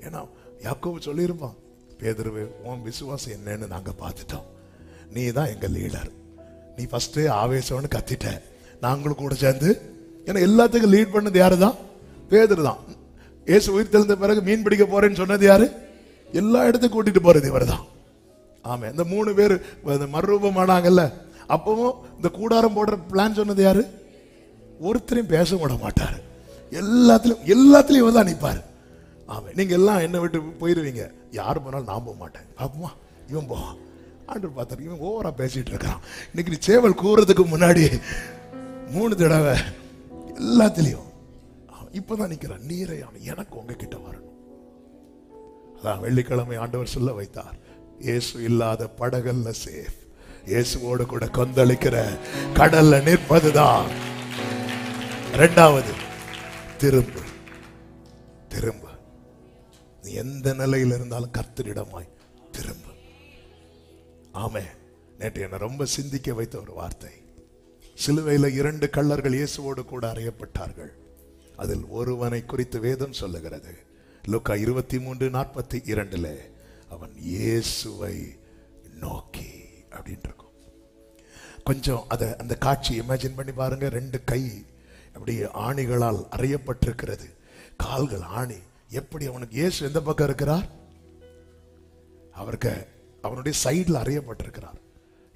ஏன்னா யாக்கோபு சொல்லியிருப்பான், பேதுருவே உன் விசுவாசம் என்னன்னு நாங்க பார்த்துட்டோம், நீ தான் எங்க லீடர், நீ ஃபர்ஸ்ட் ஆவேசம்னு கத்திட்ட, நாங்களும் கூட சேர்ந்து. ஏன்னா எல்லாத்துக்கும் லீட் பண்ணது யாரு தான்? பேதுரு தான். இயேசு உயிர் தெழுந்த பிறகு மீன் பிடிக்க போறேன்னு சொன்னது யாரு? எல்லா இடத்துக்கும் கூட்டிட்டு போறது இவர் தான். ஆமா, இந்த 3 பேர் மறுரூபம் ஆனாங்கல்ல, அப்பவும் இந்த கூடாரம் போடுற பிளான் சொன்னது யாரு? ஒருத்தரையும் பேச விட மாட்டாரு, எல்லாத்திலையும் இவன் தான் நிற்பாரு. ஆமா, நீங்க எல்லாம் என்ன விட்டு போயிருவீங்க, யாரு போனாலும் நான் போக மாட்டேன், பாப்போமா இவன் போவான். ஆண்டு பார்த்தாரு, இவன் ஓவரா பேசிட்டு இருக்கான். இன்னைக்கு நீ சேவல் கூறதுக்கு முன்னாடி 3 தடவை எல்லாத்திலையும் இப்பதான் நிக்கிறான். நீரை எனக்கு உங்ககிட்ட வரணும். அதான் வெள்ளிக்கிழமை ஆண்டவர் சொல்ல வைத்தார், இயேசு இல்லாத படகல்ல சேஃப், இயேசுவோடு கூட கொந்தளிக்கிற கடல்ல நிற்பதுதான். 2வது, திரும்ப திரும்ப. நீ எந்த நிலையில் இருந்தாலும் கர்த்தரிடமாய் திரும்ப. ஆமே, நேற்று என்னை ரொம்ப சிந்திக்க வைத்த ஒரு வார்த்தை. சிலுவையில் 2 கள்ளர்கள் இயேசுவோடு கூட அறையப்பட்டார்கள். அதில் ஒருவனை குறித்து வேதம் சொல்லுகிறது. லூக்கா 23:42 அவன் இயேசுவை நோக்கி அப்படின்னு இருக்கும். கொஞ்சம் அந்த காட்சி இமேஜின் பண்ணி பாருங்க. 2 கை அப்படியே ஆணிகளால் அறையப்பட்டிருக்கிறது, கால்கள் ஆணி. எப்படி அவனுக்கு இயேசு எந்த பக்கம் இருக்கிறார்? அவருக்கு அவனுடைய சைடில் அறையப்பட்டிருக்கிறார்.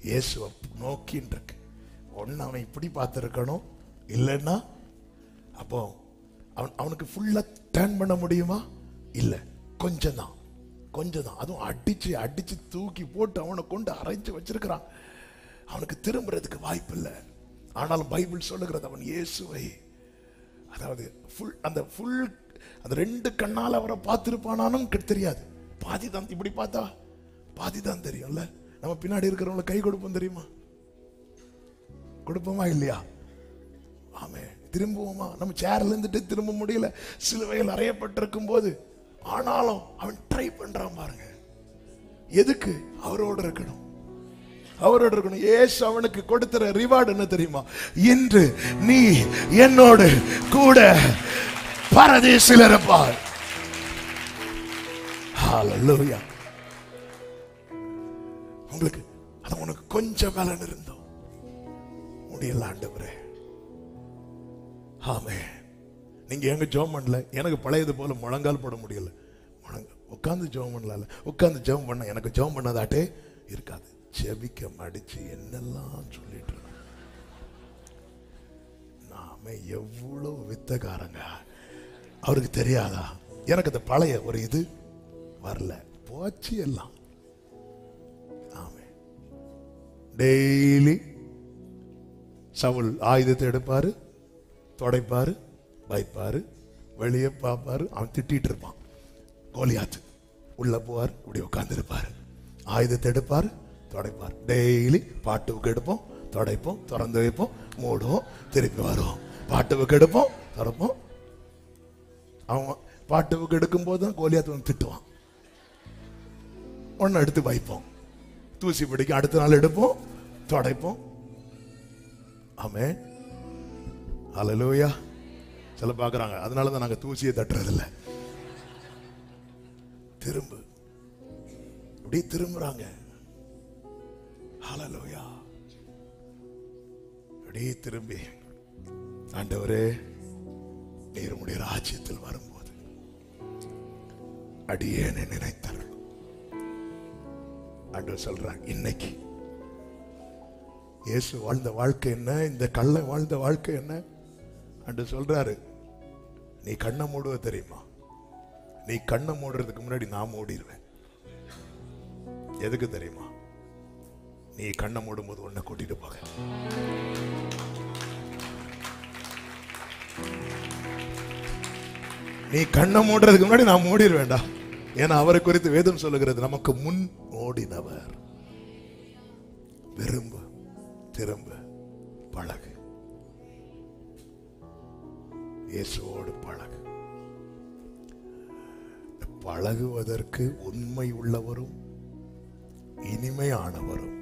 இயேசுவை நோக்கின்னு இருக்கு. ஒன்னு அவன் இப்படி பார்த்துருக்கணும், இல்லைன்னா அப்போ அவனுக்கு ஃபுல்லா டர்ன் பண்ண முடியுமா? இல்லை, கொஞ்சம் தான். அதுவும் அடிச்சு தூக்கி போட்டு அவனை கொண்டு அரைஞ்சு வச்சிருக்கிறான். அவனுக்கு திரும்புறதுக்கு வாய்ப்பு இல்லை. ஆனாலும் பைபிள் சொல்லுகிறது அவன் இயேசுவை, அதாவது அந்த 2 கண்ணால் அவரை பார்த்திருப்பானானும் தெரியாது. பாதி தான். இப்படி பார்த்தா பாதி தான் தெரியும்ல. நம்ம பின்னாடி இருக்கிறவங்களை கை கொடுப்போம் தெரியுமா? கொடுப்போமா இல்லையா? ஆமே. திரும்புவோமா? நம்ம சேர்ல இருந்துட்டு திரும்ப முடியல, சிலுவையில் அறையப்பட்டிருக்கும் போது. ஆனாலும் அவன் ட்ரை பண்றான் பாருங்க. எதுக்கு? அவரோடு இருக்கணும். இயேசு அவனுக்கு கொடுக்கிற ரிவார்டு என்ன தெரியுமா? இன்று நீ என்னோடு கூட பரதீசில் இருப்பாய். ஹல்லேலூயா. உங்களுக்கு அது உனக்கு கொஞ்சம் பலன் இருந்தோம் முடியல ஆண்டவரே. ஆமே. நீங்க எங்க ஜெபம் பண்ணல. எனக்கு பழையது போல முழங்கால் போட முடியல. உட்கார்ந்து ஜெபம் பண்ணல. உட்கார்ந்து ஜெபம் பண்ண எனக்கு ஜெபம் பண்ணதாட்டே இருக்காது. செபிக்க மடிச்சு என்னெல்லாம் சொல்லிட்டு நாம எவ்வளவு வித்தகாரங்க. அவருக்கு தெரியாதா? எனக்கு அந்த பழைய ஒரு இது வரல, போச்சு எல்லாம். ஆமே. டெய்லி சவுல் ஆயுதத்தை எடுப்பாரு, தொடைப்பாரு, வைப்பாரு, வெளியே பார்ப்பாரு. அவன் திட்டிட்டு இருப்பான். கோலியாத்து உள்ள போவார், இப்படி உட்கார்ந்து இருப்பாரு. ஆயுதத்தை எடுப்பாரு, தொடைப்பார். டெய்லி பாட்டுவுக்கு எடுப்போம், தொடைப்போம், திறந்து வைப்போம், மூடுவோம், திருப்பி வருவோம். பாட்டுவுக்கு எடுப்போம், திறப்போம். அவன் பாட்டுவுக்கு எடுக்கும் போது தான் கோலியாத்து வந்து திட்டுவான். ஒன்னு எடுத்து வைப்போம், தூசி பிடிக்கும். அடுத்த நாள் எடுப்போம், தொடைப்போம். ஆமே. ஹல்லேலூயா. சில பார்க்குறாங்க, அதனாலதான் நாங்க தூசியை தட்டுறதில்லை. திரும்ப இப்படி திரும்புறாங்க. ஹல்லேலூயா. அப்படியே திரும்பி, ஆண்டவரே நீர் உம்முடைய ராஜ்யத்தில் வரும்போது அடியேனை நினைத்தார்கள். ஆண்டவர் சொல்றாங்க, இன்னைக்கு இயேசு வாழ்ந்த வாழ்க்கை என்ன, இந்த கள்ளன் வாழ்ந்த வாழ்க்கை என்ன? ஆண்டவர் சொல்றாரு, நீ கண்ணை மூடுவ தெரியுமா? நீ கண்ணை மூடுறதுக்கு முன்னாடி நான் மூடிடுவேன். எதுக்கு தெரியுமா? நீ கண்ணை மூடும் போது உன்னை கூட்டிட்டு போக. நீ கண்ணை மூடுறதுக்கு முன்னாடி நான் மூடிடுவேண்டா. ஏன்னா அவரை குறித்து வேதம் சொல்லுகிறது, நமக்கு முன் ஓடினவர். விரும்பு, திரும்ப, பழகு. இயேசுவோடு பழகு. பழகுவதற்கு உண்மை உள்ளவரும் இனிமையானவரும்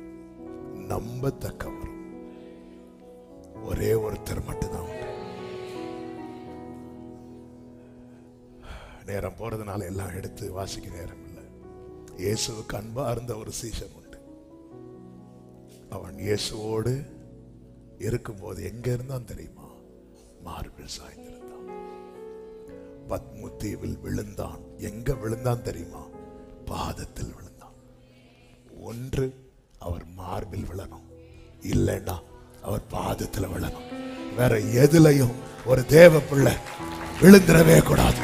நம்பத்தக்கவரும் ஒரே ஒருத்தர் மட்டும்தான் உண்டு. நேரம் போறதுனால எல்லாம் எடுத்து வாசிக்க நேரம் இல்லை. இயேசுவுக்கு அன்பா இருந்த ஒரு சீஷன் உண்டு. அவன் இயேசுவோடு இருக்கும்போது எங்க இருந்தான் தெரியுமா? மார்பில் சாய்ந்திருந்தான். பத்மு தீவில் விழுந்தான். எங்க விழுந்தான் தெரியுமா? பாதத்தில் விழுந்தான். ஒன்று அவர் மார்பில் விழணும், இல்லைன்னா அவர் பாதத்தில் விழணும். வேற எதுலையும் ஒரு தேவ பிள்ளை விழுந்துடவே கூடாது.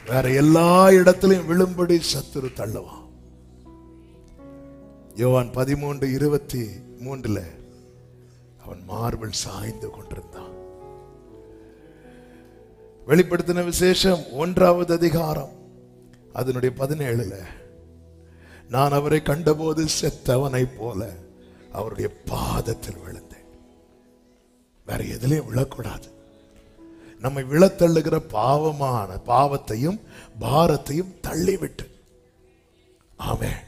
வேற எல்லா இடத்திலையும் விழும்படி சத்துரு தள்ளுவான். யோவான் 13:23 அவன் மார்பில் சாய்ந்து கொண்டிருந்தான். வெளிப்படுத்தின விசேஷம் 1வது அதிகாரம் அதனுடைய 17 நான் அவரை கண்டபோது செத்தவனை போல அவருடைய பாதத்தில் விழுந்தேன். வேற எதுலையும் விழக்கூடாது. நம்மை விழத்தள்ளுகிற பாவத்தையும் பாரத்தையும் தள்ளிவிட்டு ஆமென்,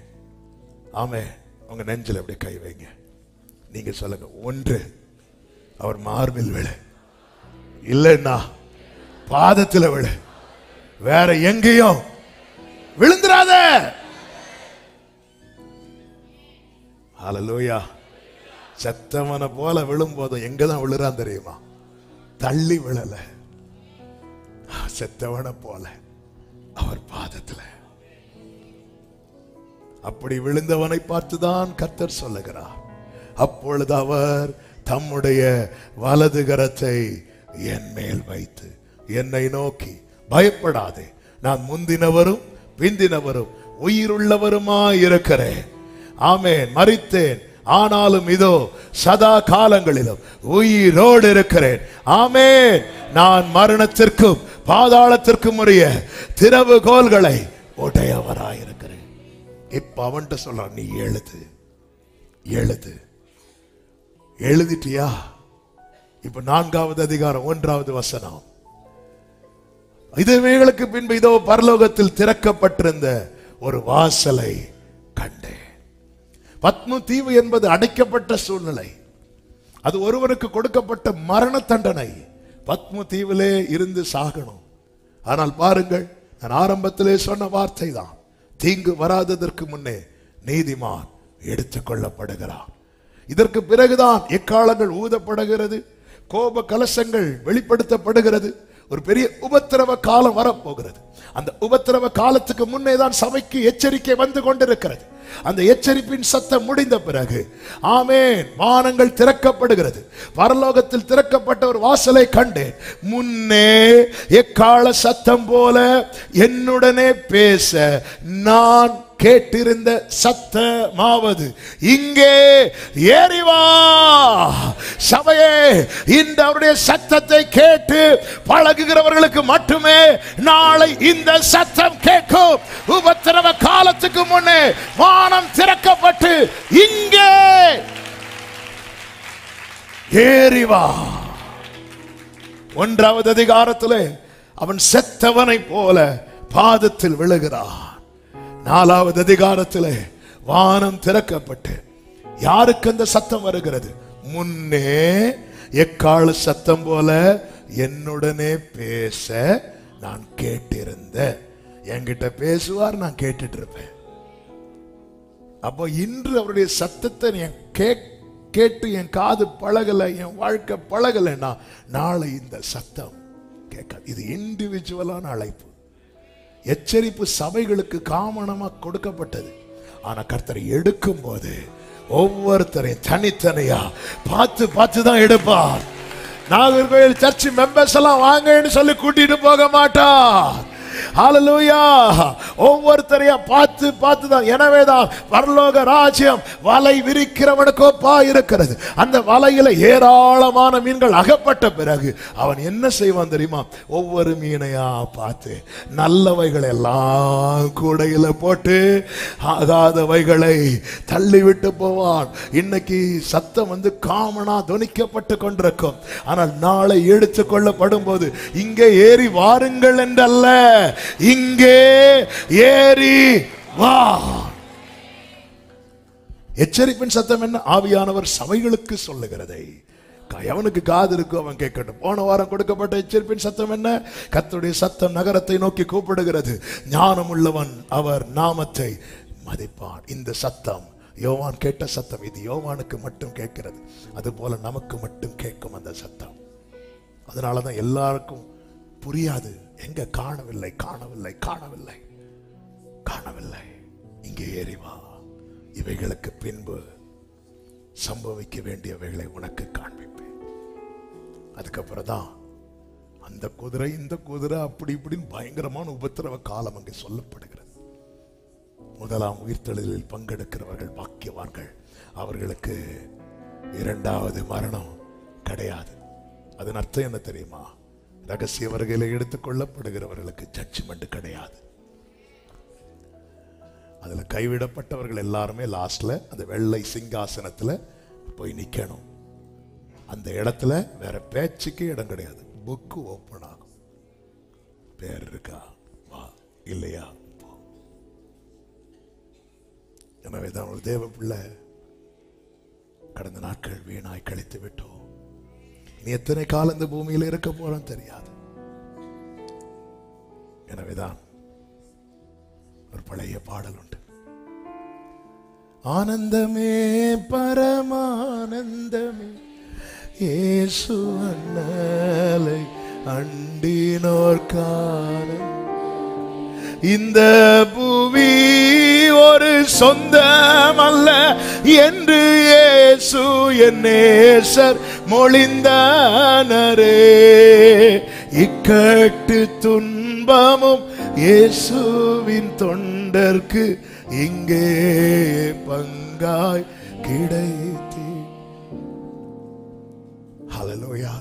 ஆமென். உங்க நெஞ்சில் அப்படியே கை வைங்க. நீங்க சொல்லுங்க, ஒன்று அவர் மார்பில் விழு, இல்லைன்னா பாதத்தில் விழு, வேற எங்கேயும் விழுந்துராத. ஹல்லேலூயா. செத்தவனை போல விழும்போதும் எங்கதான் விழுறான் தெரியுமா? தள்ளி விழல, செத்தவனை போல அவர் பாதத்தில். அப்படி விழுந்தவனை பார்த்துதான் கர்த்தர் சொல்லுகிறார், அப்பொழுது அவர் தம்முடைய வலது கரத்தை என் மேல் வைத்து என்னை நோக்கி, பயப்படாதே, நான் முந்தினவரும் பிந்தினவரும் உயிருள்ளவருமாய் இருக்கிறேன். ஆமென். மரித்தேன், ஆனாலும் இதோ சதா காலங்களிலும் உயிரோடு இருக்கிறேன். ஆமென். நான் மரணத்திற்கும் பாதாளத்திற்கும் உரிய திறவுகோல்களை உடையவராயிருக்கிறேன். இப்ப அவன்கிட்ட சொல்ற, நீ எழுது, எழுது. எழுதிட்டியா? இப்ப 4வது அதிகாரம் 1வது வசனம். இதுவேளைக்கு பின்பு இதோ பரலோகத்தில் திறக்கப்பட்டிருந்த ஒரு வாசலை கண்டேன். பத்மு தீவு என்பது அடைக்கப்பட்ட சூழ்நிலை. அது ஒருவருக்கு கொடுக்கப்பட்ட மரண தண்டனை. பத்மு தீவிலே இருந்து சாகணும். ஆனால் பாருங்கள், நான் ஆரம்பத்திலே சொன்ன வார்த்தை தான், தீங்கு வராததற்கு முன்னே நீதிமான் எடுத்துக் கொள்ளப்படுகிறார். இதற்கு பிறகுதான் எக்காலங்கள் ஊதப்படுகிறது, கோப கலசங்கள் வெளிப்படுத்தப்படுகிறது, ஒரு பெரிய உபத்திரவ காலம் வரப்போகிறது. அந்த உபத்திரவ காலத்துக்கு முன்னே தான் சபைக்கு எச்சரிக்கை வந்து கொண்டிருக்கிறது. அந்த எச்சரிப்பின் சத்தம் முடிந்த பிறகு ஆமென், வானங்கள் திறக்கப்படுகிறது. பரலோகத்தில் திறக்கப்பட்ட ஒரு வாசலை கண்டேன். முன்னே எக்கால சத்தம் போல என்னுடனே பேச நான் கேட்டிருந்த சத்தமாவது, இங்கே ஏறி வா. சபையே, இந்த அவருடைய சத்தத்தை கேட்டு பழகுகிறவர்களுக்கு மட்டுமே நாளை இந்த சத்தம் கேட்கும். உபத்திரவ காலத்துக்கு முன்னே வானம் திறக்கப்பட்டு இங்கே ஏறி வா. 1வது அதிகாரத்திலே அவன் செத்தவனை போல பாதத்தில் விழுகிறான். 4வது அதிகாரத்திலே வானம் திறக்கப்பட்டு யாருக்கு அந்த சத்தம் வருகிறது? முன்னே எக்கால சத்தம் போல என்னுடனே பேச நான் கேட்டிருந்த. என்கிட்ட பேசுவார், நான் கேட்டுட்டு இருப்பேன். அப்போ இன்று அவருடைய சத்தத்தை என் கேட்டு என் காது பழகல, என் வாழ்க்கை பழகலைன்னா நாளை இந்த சத்தம் கேட்காது. இது இண்டிவிஜுவலான அழைப்பு. எச்சரிப்பு சபைகளுக்கு காமனமா கொடுக்கப்பட்டது. ஆனா கர்த்தர் எடுக்கும் போது ஒவ்வொருத்தரையும் தனித்தனியா பார்த்து பார்த்து தான் எடுப்பார். நாகர்கோயில் சர்ச் மெம்பர்ஸ் எல்லாம் வாங்கன்னு சொல்லி கூட்டிட்டு போக மாட்டார். ஹல்லேலூயா. ஒவ்வொருத்தரையா பார்த்து பார்த்து தான். எனவேதான் பரலோக ராஜ்யம் வலை விரிக்கிறவனுக்கு ஒப்பா இருக்கிறது. அந்த வலையில ஏராளமான மீன்கள் அகப்பட்ட பிறகு அவன் என்ன செய்வான் தெரியுமா? ஒவ்வொரு மீனையா பார்த்து நல்லவைகளை எல்லாம் கூடையில போட்டு ஆகாதவைகளை தள்ளிவிட்டு போவான். இன்னைக்கு சத்தம் வந்து காமனா துணிக்கப்பட்டு கொண்டிருக்கும். ஆனால் நாளை எடுத்துக் கொள்ளப்படும் போது இங்கே ஏறி வாருங்கள் என்றல்ல, இங்கே ஏறி வா. எச்சரிப்பின் சத்தம் என்ன? ஆவியானவர் சபைகளுக்கு சொல்லுகிறதை எவனுக்கு காது இருக்கோ அவன் கேட்கட்டும். போன வாரம் கொடுக்கப்பட்ட எச்சரிப்பின் சத்தம் என்ன? கர்த்தருடைய சத்தம் நகரத்தை நோக்கி கூப்பிடுகிறது. ஞானம் உள்ளவன் அவர் நாமத்தை மதிப்பான். இந்த சத்தம் யோவான் கேட்ட சத்தம். இது யோவானுக்கு மட்டும் கேட்கிறது. அதுபோல நமக்கு மட்டும் கேட்கும் அந்த சத்தம். அதனாலதான் எல்லாருக்கும் புரியாது. எங்க காணவில்லை, காணவில்லை, காணவில்லை, காணவில்லை. இங்கே ஏறி வா. இவைகளுக்கு பின்பு சம்பவிக்க வேண்டியவைகளை உனக்கு காண்பிப்பேன். அதுக்கப்புறம் தான் அந்த குதிரை இந்த குதிரை அப்படி இப்படின்னு பயங்கரமான உபத்திரவ காலம் அங்கே சொல்லப்படுகிறது. முதலாம் உயிர்த்தெழுதலில் பங்கெடுக்கிறவர்கள் பாக்கியவான்கள். அவர்களுக்கு 2வது மரணம் கிடையாது. அதன் அர்த்தம் என்ன தெரியுமா? ரகசிய வருகையில எடுத்துக் கொள்ளப்படுகிறவர்களுக்கு ஜட்ஜ்மெண்ட் கிடையாது. அதுல கைவிடப்பட்டவர்கள் எல்லாருமே லாஸ்ட்ல அந்த வெள்ளை சிங்காசனத்துல போய் நிக்கணும். அந்த இடத்துல வேற பேச்சுக்கு இடம் கிடையாது. புக்கு ஓப்பன் ஆகும். பேர் இருக்கா வா, இல்லையா போ. எனவேதான் ஒரு தேவ பிள்ளை, கடந்த நாட்கள் வீணாய் கழித்து விட்டோம். நீ எத்தனை காலம் இந்த பூமியில் இருக்க போறோம் தெரியாது. எனவேதான் ஒரு பழைய பாடல் உண்டு. ஆனந்தமே பரமானந்தமே இயேசு அண்ணலை அண்டினோர் காணல். இந்த புவி ஒரு சொந்தம் அல்ல என்று இயேசு என் நேசர் மொழிந்தனரே. இக்கட்டு துன்பமும் இயேசுவின் தொண்டர்க்கு இங்கே பங்காய் கிடைத்தே. ஹல்லேலூயா.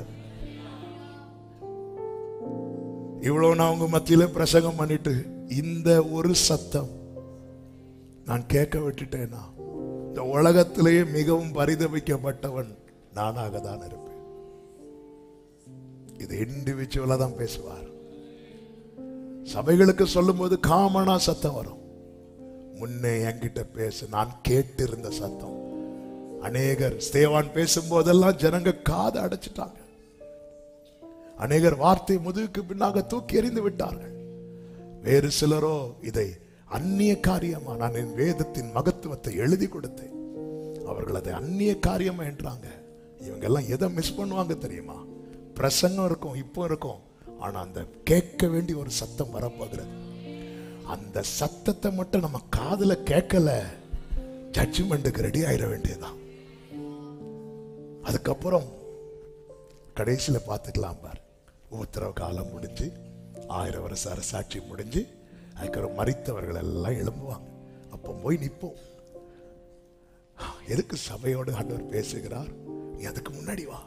இவ்வளவு நான் உங்க மத்தியில பிரசங்கம் பண்ணிட்டு இந்த ஒரு சத்தம் நான் கேட்க விட்டுட்டேனா, இந்த உலகத்திலேயே மிகவும் பரிதபிக்கப்பட்டவன் நானாக தான் இருப்பேன். இது இண்டிவிஜுவலா தான் பேசுவார். சபைகளுக்கு சொல்லும் போது காமனா சத்தம் வரும். முன்னே என்கிட்ட பேச நான் கேட்டிருந்த சத்தம். அநேகர் ஸ்தேவான் பேசும் போதெல்லாம் ஜனங்க காது அடைச்சிட்டாங்க. அநேகர் வார்த்தை முதுகுக்கு பின்னாக தூக்கி எறிந்து விட்டார்கள். வேறு சிலரோ இதை அந்நிய காரியமா, நான் என் வேதத்தின் மகத்துவத்தை எழுதி கொடுத்தேன், அவர்கள் அதை அந்நிய காரியமா என்றாங்க. இவங்க எல்லாம் எதை மிஸ் பண்ணுவாங்க தெரியுமா? பிரசங்கம் இருக்கும், இப்போ இருக்கும், ஆனா அந்த கேட்க வேண்டிய ஒரு சத்தம் வரப்போகிறது. அந்த சத்தத்தை மட்டும் நம்ம காதுல கேட்கல, ஜட்ஜ்மெண்ட்டுக்கு ரெடி ஆயிட வேண்டியதுதான். அதுக்கப்புறம் கடைசியில பார்த்துக்கலாம் பார். உத்தரவு காலம் முடிஞ்சு 1000 வருஷ அரசாட்சி முடிஞ்சு அதுக்கப்புறம் மரித்தவர்கள் எல்லாம் எழும்புவாங்க. அப்போ போய் நிற்போம். எதுக்கு சபையோடு ஆண்டவர் பேசுகிறார்? நீ அதுக்கு முன்னாடி வா,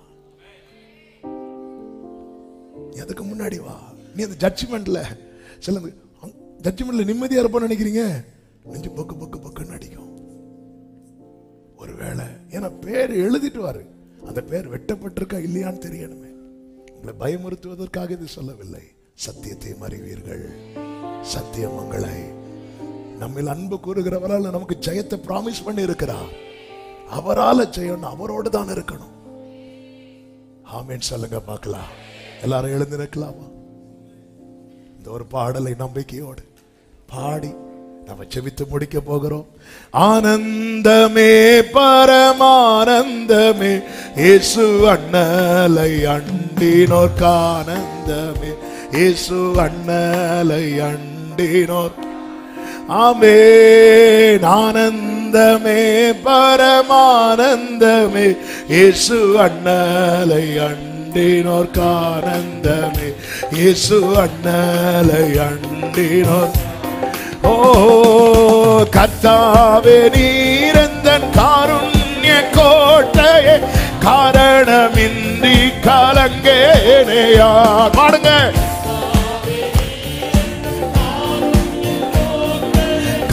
நீ அதுக்கு முன்னாடி வா. நீ அந்த ஜட்ஜ்மெண்ட்ல சில ஜட்ஜ்மெண்ட்ல நிம்மதியா இருப்போம்னு நினைக்கிறீங்க, நெஞ்சு பொக்கு பொக்கு பொக்குன்னு அடிக்கும். ஒருவேளை ஏன்னா பேர் எழுதிட்டுவாரு, அந்த பேர் வெட்டப்பட்டிருக்கா இல்லையான்னு தெரியணுமே. உங்களை பயமுறுத்துவதற்காக இது சொல்லவில்லை. சத்தியத்தை அறிவீர்கள், சத்தியம் உங்களை நம்மில் அன்பு கூறுகிறவரால் நமக்கு ஜெயத்தை பிராமிஸ் பண்ணி இருக்கிறார். அவரால ஜெயம், அவரோடு தான் இருக்கணும். ஆமென் சொல்லுங்க பார்க்கலாம். எல்லாரும் எழுந்து நிற்கலாமா? இந்த ஒரு பாடலை நம்பிக்கையோடு பாடி நம்ம ஜெபித்து முடிக்க போகிறோம். ஆனந்தமே பரமானந்தமே இயேசு அண்ணலை அண்டினோர்க்கு ஆனந்தமே, இயேசு அண்ணலை அண்டினோர். ஆமென். ஆனந்தமே பரமானந்தமே இயேசு அண்ணலை அண்டினோர்க்கு ஆனந்தமே, இயேசு அண்ணலை அண்டினோர். ஓ கர்த்தாவே நீரந்தன் காருண்ய கோட்டையே, காரணமின்றி கலங்கேனையா. பாடுங்க.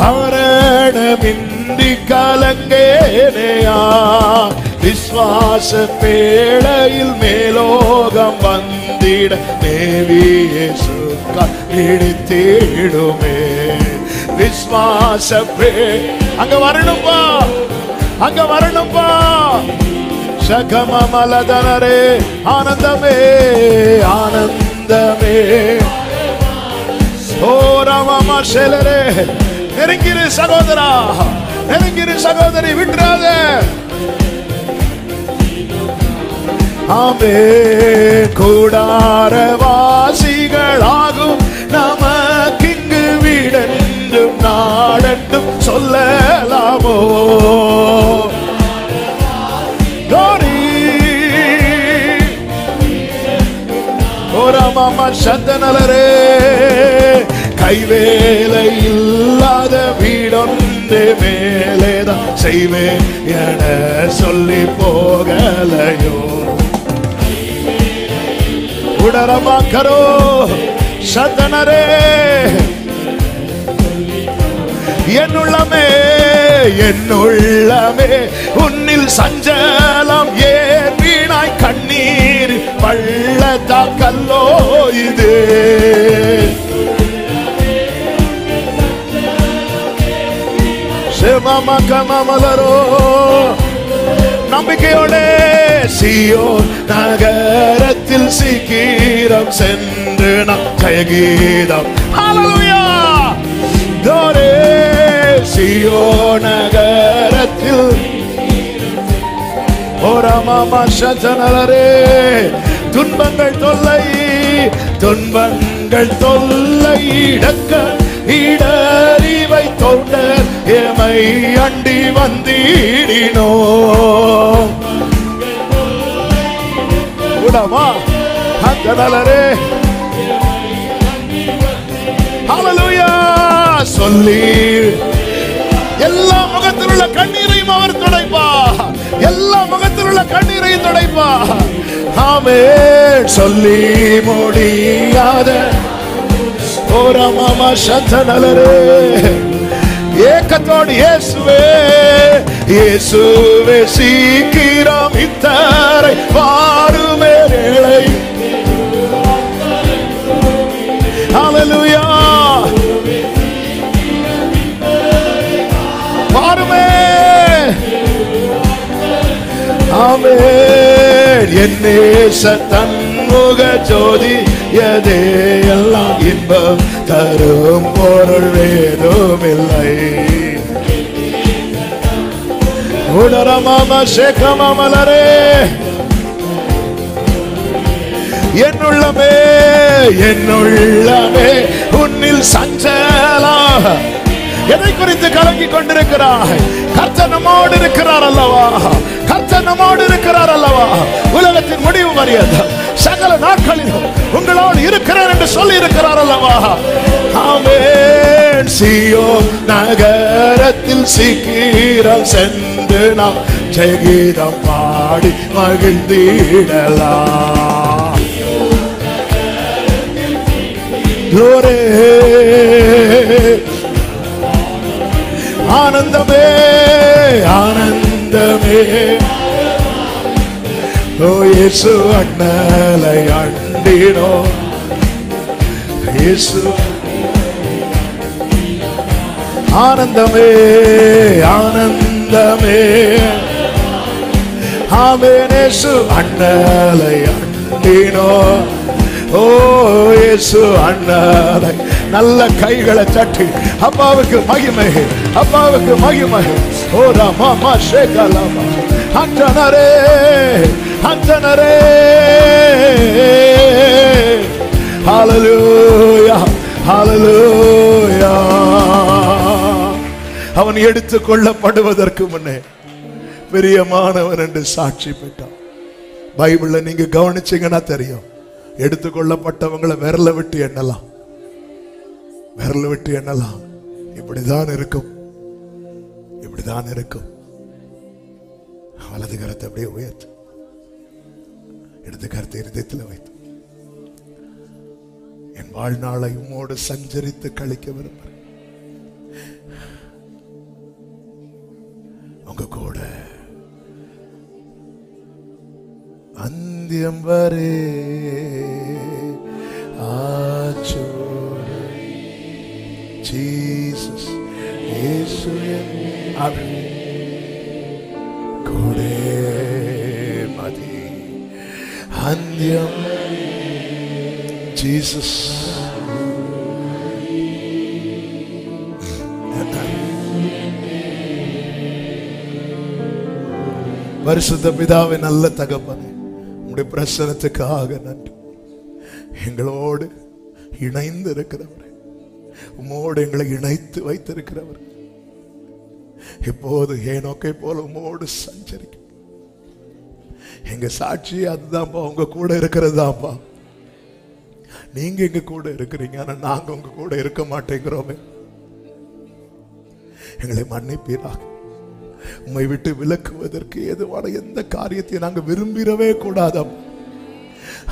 காரணமின்றி கலங்கேனையா, விஸ்வாச பேழையில் மேலோகம் வந்திட தேவியே சுக்கால் இடித்திடுமே. விஸ்வாச அங்க வரணும்பா, அங்க வரணும்பா. சகமமலதனரே ஆனந்தமே, ஆனந்தமே. ஓ ராமமா செலரே, நெருங்கிரு சகோதரா, நெருங்கிரு சகோதரி, விட்டுறாத. ஆமே கூடாரவாசிகளாகும் நமக்கிங்கு வீடென்றும் நாடென்றும் சொல்லலாமோ. ஓரமாமா சந்தனலரே, கைவேலை இல்லாத வீடொன்று மேலேதான் செய்வேன் என சொல்லி போகலையோ. உடரமாக்கரோ சந்தனரே, என்னுள்ளமே என்னுள்ளமே உன்னில் சஞ்சலம் ஏன் வீணாய் கண்ணீர் பள்ளத்தாக்கல்லோ இது. சிவமா கமமலரோ நம்பிக்கையோட சீயோன் நகரத்தில் சீக்கிரம் சென்று நாம் ஜெயகீதம் ஹல்லேலூயா தோரே சீயோன் நகரத்தில் ஓரமாமா சஜனரே துன்பங்கள் தொல்லை இடக்க இடறிவை தோண்டர் எமை அண்டி வந்தீடினோ உடமா சஜனரே ஹல்லேலூயா சொல்லி எல்லா முகத்தில் உள்ள கண்ணீரையும் அவர் துடைப்பார். எல்லா முகத்தில் உள்ள கண்ணீரையும் துடைப்பார். ஆமென். சொல்லி முடியாத ஓரமாமா சந்தனலரே ஏக்கத்தோடு இயேசுவே இயேசுவே சீக்கிரம் இத்தரை வாருமே வேளை ஹல்லேலூயா வாருமே ஆமென். என்னே சத்தன் முக ஜோதி எதே எல்லாம் இன்பம் தரும் பொருள் வேதுமில்லை உடரமாம சேகமலரே என்னுள்ளமே உன்னில் சஞ்சலா எதை குறித்து கலங்கி கொண்டிருக்கிறாய்? கர்த்தர் நம்மோடு இருக்கிறார் அல்லவா? கர்த்தர் நம்மோடு இருக்கிறார் அல்லவா? உலகத்தின் முடிவு மரியாதை சகல நாட்களிலும் உங்களோடு இருக்கிறேன் என்று சொல்லி இருக்கிறார் அல்லவா? ஆமென். சீயோன் நகரத்தில் சீக்கிரம் சென்று நாம் ஜெயகீதம் பாடி மகிழ்ந்திடலாம். glory ஆனந்தமே ஓ இயேசு அண்ணலை அண்டினோ இயேசு ஆனந்தமே ஆமென். இயேசு அண்ணலை அண்டினோ ஓ இயேசு அண்ணலை நல்ல கைகளை தட்டி அப்பாவுக்கு மகிமை ஓ ராமா சேகலாமா அந்தனரே ஹல்லேலூயா ஹல்லேலூயா. அவன் எடுத்துக் கொள்ளப்படுவதற்கு முன்னே பிரியமானவன் என்று சாட்சி பெற்றான். பைபிள்ல நீங்க கவனிச்சீங்கன்னா தெரியும், எடுத்துக்கொள்ளப்பட்டவங்களை விரல விட்டு எண்ணலாம். இப்படிதான் இருக்கும். வலது கரத்தை அப்படியே உயர்த்து, இடது கரத்தை இருதயத்தில் வைத்து, என் வாழ்நாளை உம்மோடு சஞ்சரித்து கழிக்க விரும்புகிறேன். உங்க கூட அந்தியம் வரே Jesus இயேசு கொடே மதி அந்தியம் Jesus பரிசுத்த பிதாவே, நல்ல தகப்பனே, உம்முடைய பிரசன்னத்துக்காக நன்றி. எங்களோடு இணைந்து இருக்கிறவரே, உம்மோடு எங்களை இணைத்து வைத்திருக்கிறவர், இப்போது ஏனோக்கை போல உம்மோடு சஞ்சரிக்கும். எங்க சாட்சி அதுதான்ப்பா, உங்க கூட இருக்கிறது தான்ப்பா. நீங்க எங்க கூட இருக்கிறீங்க, ஆனா நாங்க உங்க கூட இருக்க மாட்டேங்கிறோமே. எங்களை மன்னிப்பீராக. உம்மை விட்டு விலக்குவதற்கு ஏதுவான எந்த காரியத்தையும் நாங்க விரும்பிடவே கூடாதாம்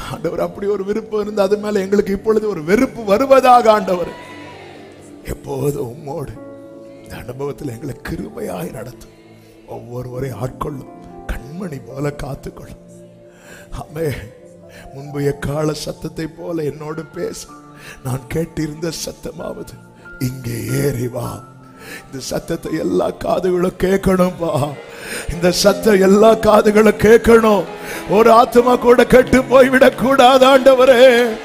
ஆண்டவர். அப்படி ஒரு விருப்பம் இருந்து அது மேல எங்களுக்கு இப்பொழுது ஒரு வெறுப்பு வருவதாக ஆண்டவர், எப்போது உம்மோடு இந்த அனுபவத்தில் எங்களை கிருபையாய் நடத்தும். ஒவ்வொருவரையும் ஆட்கொள்ளும், கண்மணி போல காத்துக்கொள்ளும். ஆமே, முன்பு எக்கால சத்தத்தை போல என்னோடு பேச நான் கேட்டிருந்த சத்தமாவது, இங்கே ஏறி வா, இந்த சத்தத்தை எல்லா காதுகளும் கேட்கணும்பா. இந்த சத்தம் எல்லா காதுகளும் கேட்கணும். ஒரு ஆத்மா கூட கெட்டு போய்விடக் கூடாது ஆண்டவரே.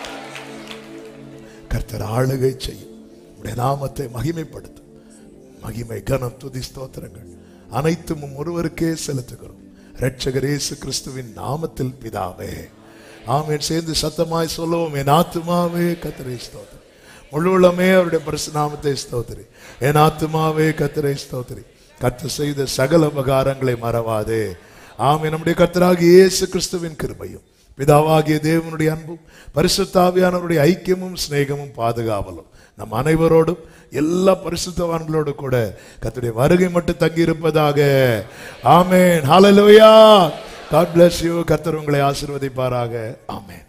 கர்த்தர் ஆளுகை செய்யும். உடைய நாமத்தை மகிமைப்படுத்தும். மகிமை, கனம், துதி, ஸ்தோத்திரங்கள் அனைத்தும் ஒருவருக்கே செலுத்துகிறோம். இரட்சகர் இயேசு கிறிஸ்துவின் நாமத்தில் பிதாவே, ஆமென். சேர்ந்து சத்தமாய் சொல்லுவோம். என் ஆத்துமாவே கர்த்தரை ஸ்தோத்திரி, முழு உள்ளமே அவருடைய பரிசுத்த நாமத்தை ஸ்தோத்திரி. என் ஆத்துமாவே கர்த்தரை ஸ்தோத்திரி, கர்த்தர் செய்த சகல உபகாரங்களை மறவாதே. ஆமென். நம்முடைய கர்த்தராகிய இயேசு கிறிஸ்துவின் கிருபையும் பிதாவாகிய தேவனுடைய அன்பும் பரிசுத்த ஆவியானவருடைய ஐக்கியமும் சிநேகமும் பாதுகாவலும் நம் அனைவரோடும் எல்லா பரிசுத்தவான்களோடு கூட கர்த்தருடைய வருகை மட்டும் தங்கி இருப்பதாக. ஆமென். ஹல்லேலூயா. God bless you. கர்த்தர் உங்களை ஆசீர்வதிப்பாராக. ஆமென்.